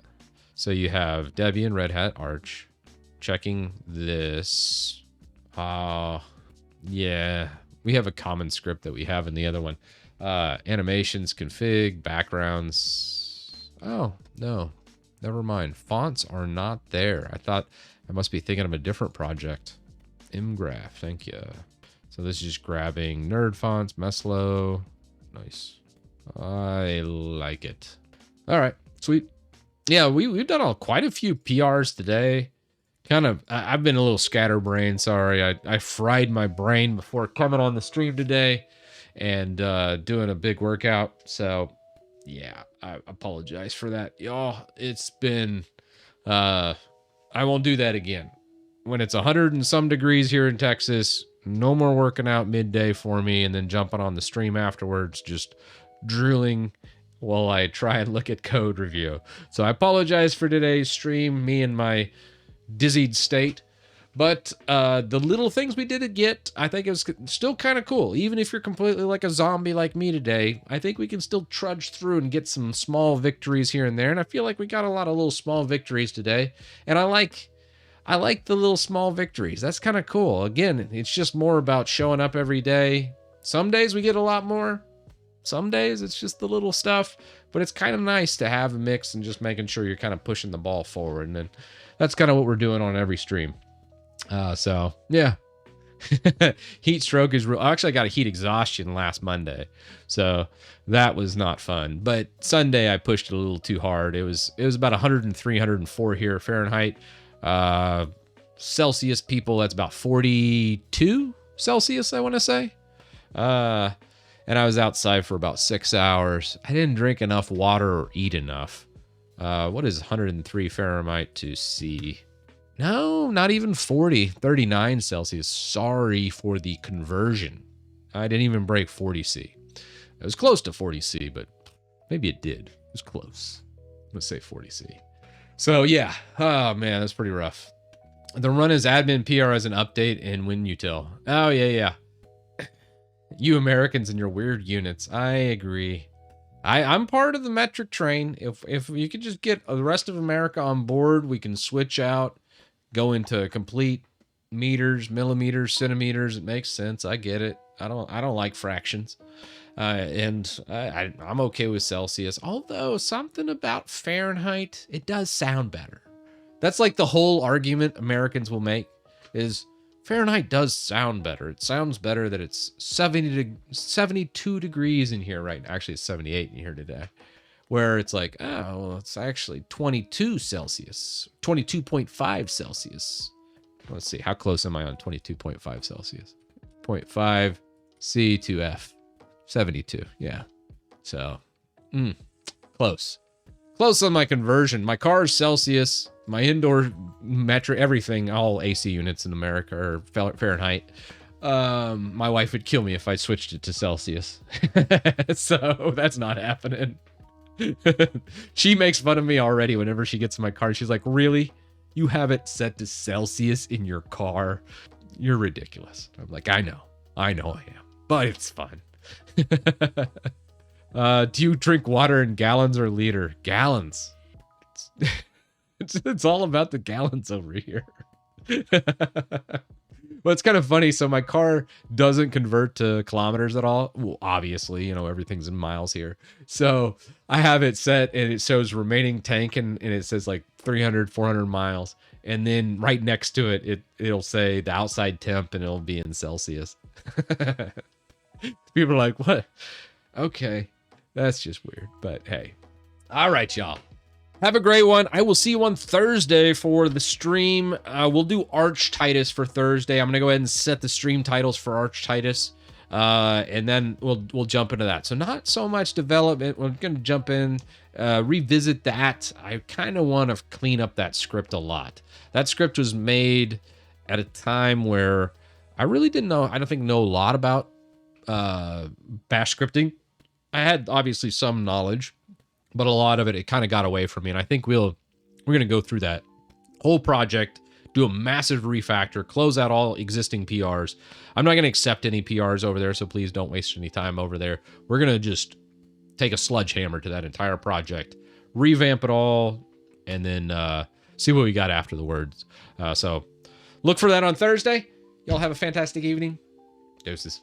Speaker 1: So you have Debian Red Hat Arch. Checking this. Yeah. We have a common script that we have in the other one. Animations, config, backgrounds. Oh, no. Never mind. Fonts are not there. I thought I must be thinking of a different project. Mgraph, thank you. So this is just grabbing nerd fonts, Meslo. Nice. I like it. All right, sweet. Yeah, we've done quite a few PRs today. I've been a little scatterbrained. Sorry, I fried my brain before coming on the stream today and doing a big workout. So yeah, I apologize for that, y'all. It's been I won't do that again. When it's 100 and some degrees here in Texas, no more working out midday for me and then jumping on the stream afterwards, just drooling while I try and look at code review. So I apologize for today's stream, me and my dizzied state. But the little things we did get, I think it was still kind of cool. Even if you're completely like a zombie like me today, I think we can still trudge through and get some small victories here and there. And I feel like we got a lot of little small victories today. And I like the little small victories. That's kind of cool. Again, it's just more about showing up every day. Some days we get a lot more. Some days it's just the little stuff. But it's kind of nice to have a mix and just making sure you're kind of pushing the ball forward. And then that's kind of what we're doing on every stream. So yeah, heat stroke is real. Actually, I got a heat exhaustion last Monday, so that was not fun. But Sunday I pushed it a little too hard. It was about 103, 104 here Fahrenheit. Celsius, people, that's about 42 Celsius, I want to say. And I was outside for about 6 hours. I didn't drink enough water or eat enough. What is 103 Fahrenheit to C? No, not even 40, 39 Celsius. Sorry for the conversion. I didn't even break 40C. It was close to 40C, but maybe it did. It was close. Let's say 40C. So yeah, oh man, that's pretty rough. The run is admin PR as an update and WinUtil. Oh yeah. You Americans and your weird units. I agree. I'm part of the metric train. If you could just get the rest of America on board, we can switch out. Go into complete meters, millimeters, centimeters. It makes sense. I get it. I don't like fractions. And I'm okay with Celsius. Although something about Fahrenheit, it does sound better. That's like the whole argument Americans will make is Fahrenheit does sound better. It sounds better that it's 72 degrees in here right now. Actually, it's 78 in here today. Where it's like, oh, well, it's actually 22 Celsius, 22.5 Celsius. Let's see, how close am I on 22.5 Celsius? 0.5 C to F, 72, yeah. So, close. Close on my conversion. My car is Celsius, my indoor metric, everything, all AC units in America are Fahrenheit. My wife would kill me if I switched it to Celsius. So that's not happening. She makes fun of me already whenever she gets in my car. She's like, really? You have it set to Celsius in your car? You're ridiculous. I'm like, I know I am, but it's fun. Do you drink water in gallons or liter? Gallons. It's all about the gallons over here. Well, it's kind of funny. So my car doesn't convert to kilometers at all. Well, obviously, everything's in miles here. So I have it set and it shows remaining tank and it says like 300, 400 miles. And then right next to it, it'll say the outside temp and it'll be in Celsius. People are like, what? Okay, that's just weird. But hey. All right, y'all. Have a great one. I will see you on Thursday for the stream. We'll do Arch Titus for Thursday. I'm going to go ahead and set the stream titles for Arch Titus. And then we'll jump into that. So not so much development. We're going to jump in, revisit that. I kind of want to clean up that script a lot. That script was made at a time where I really didn't know, I don't think know a lot about bash scripting. I had obviously some knowledge, but a lot of it kind of got away from me. And I think we're going to go through that whole project, do a massive refactor, close out all existing PRs. I'm not going to accept any PRs over there, so please don't waste any time over there. We're going to just take a sledgehammer to that entire project, revamp it all, and then see what we got after the words. So look for that on Thursday. Y'all have a fantastic evening. Deuces.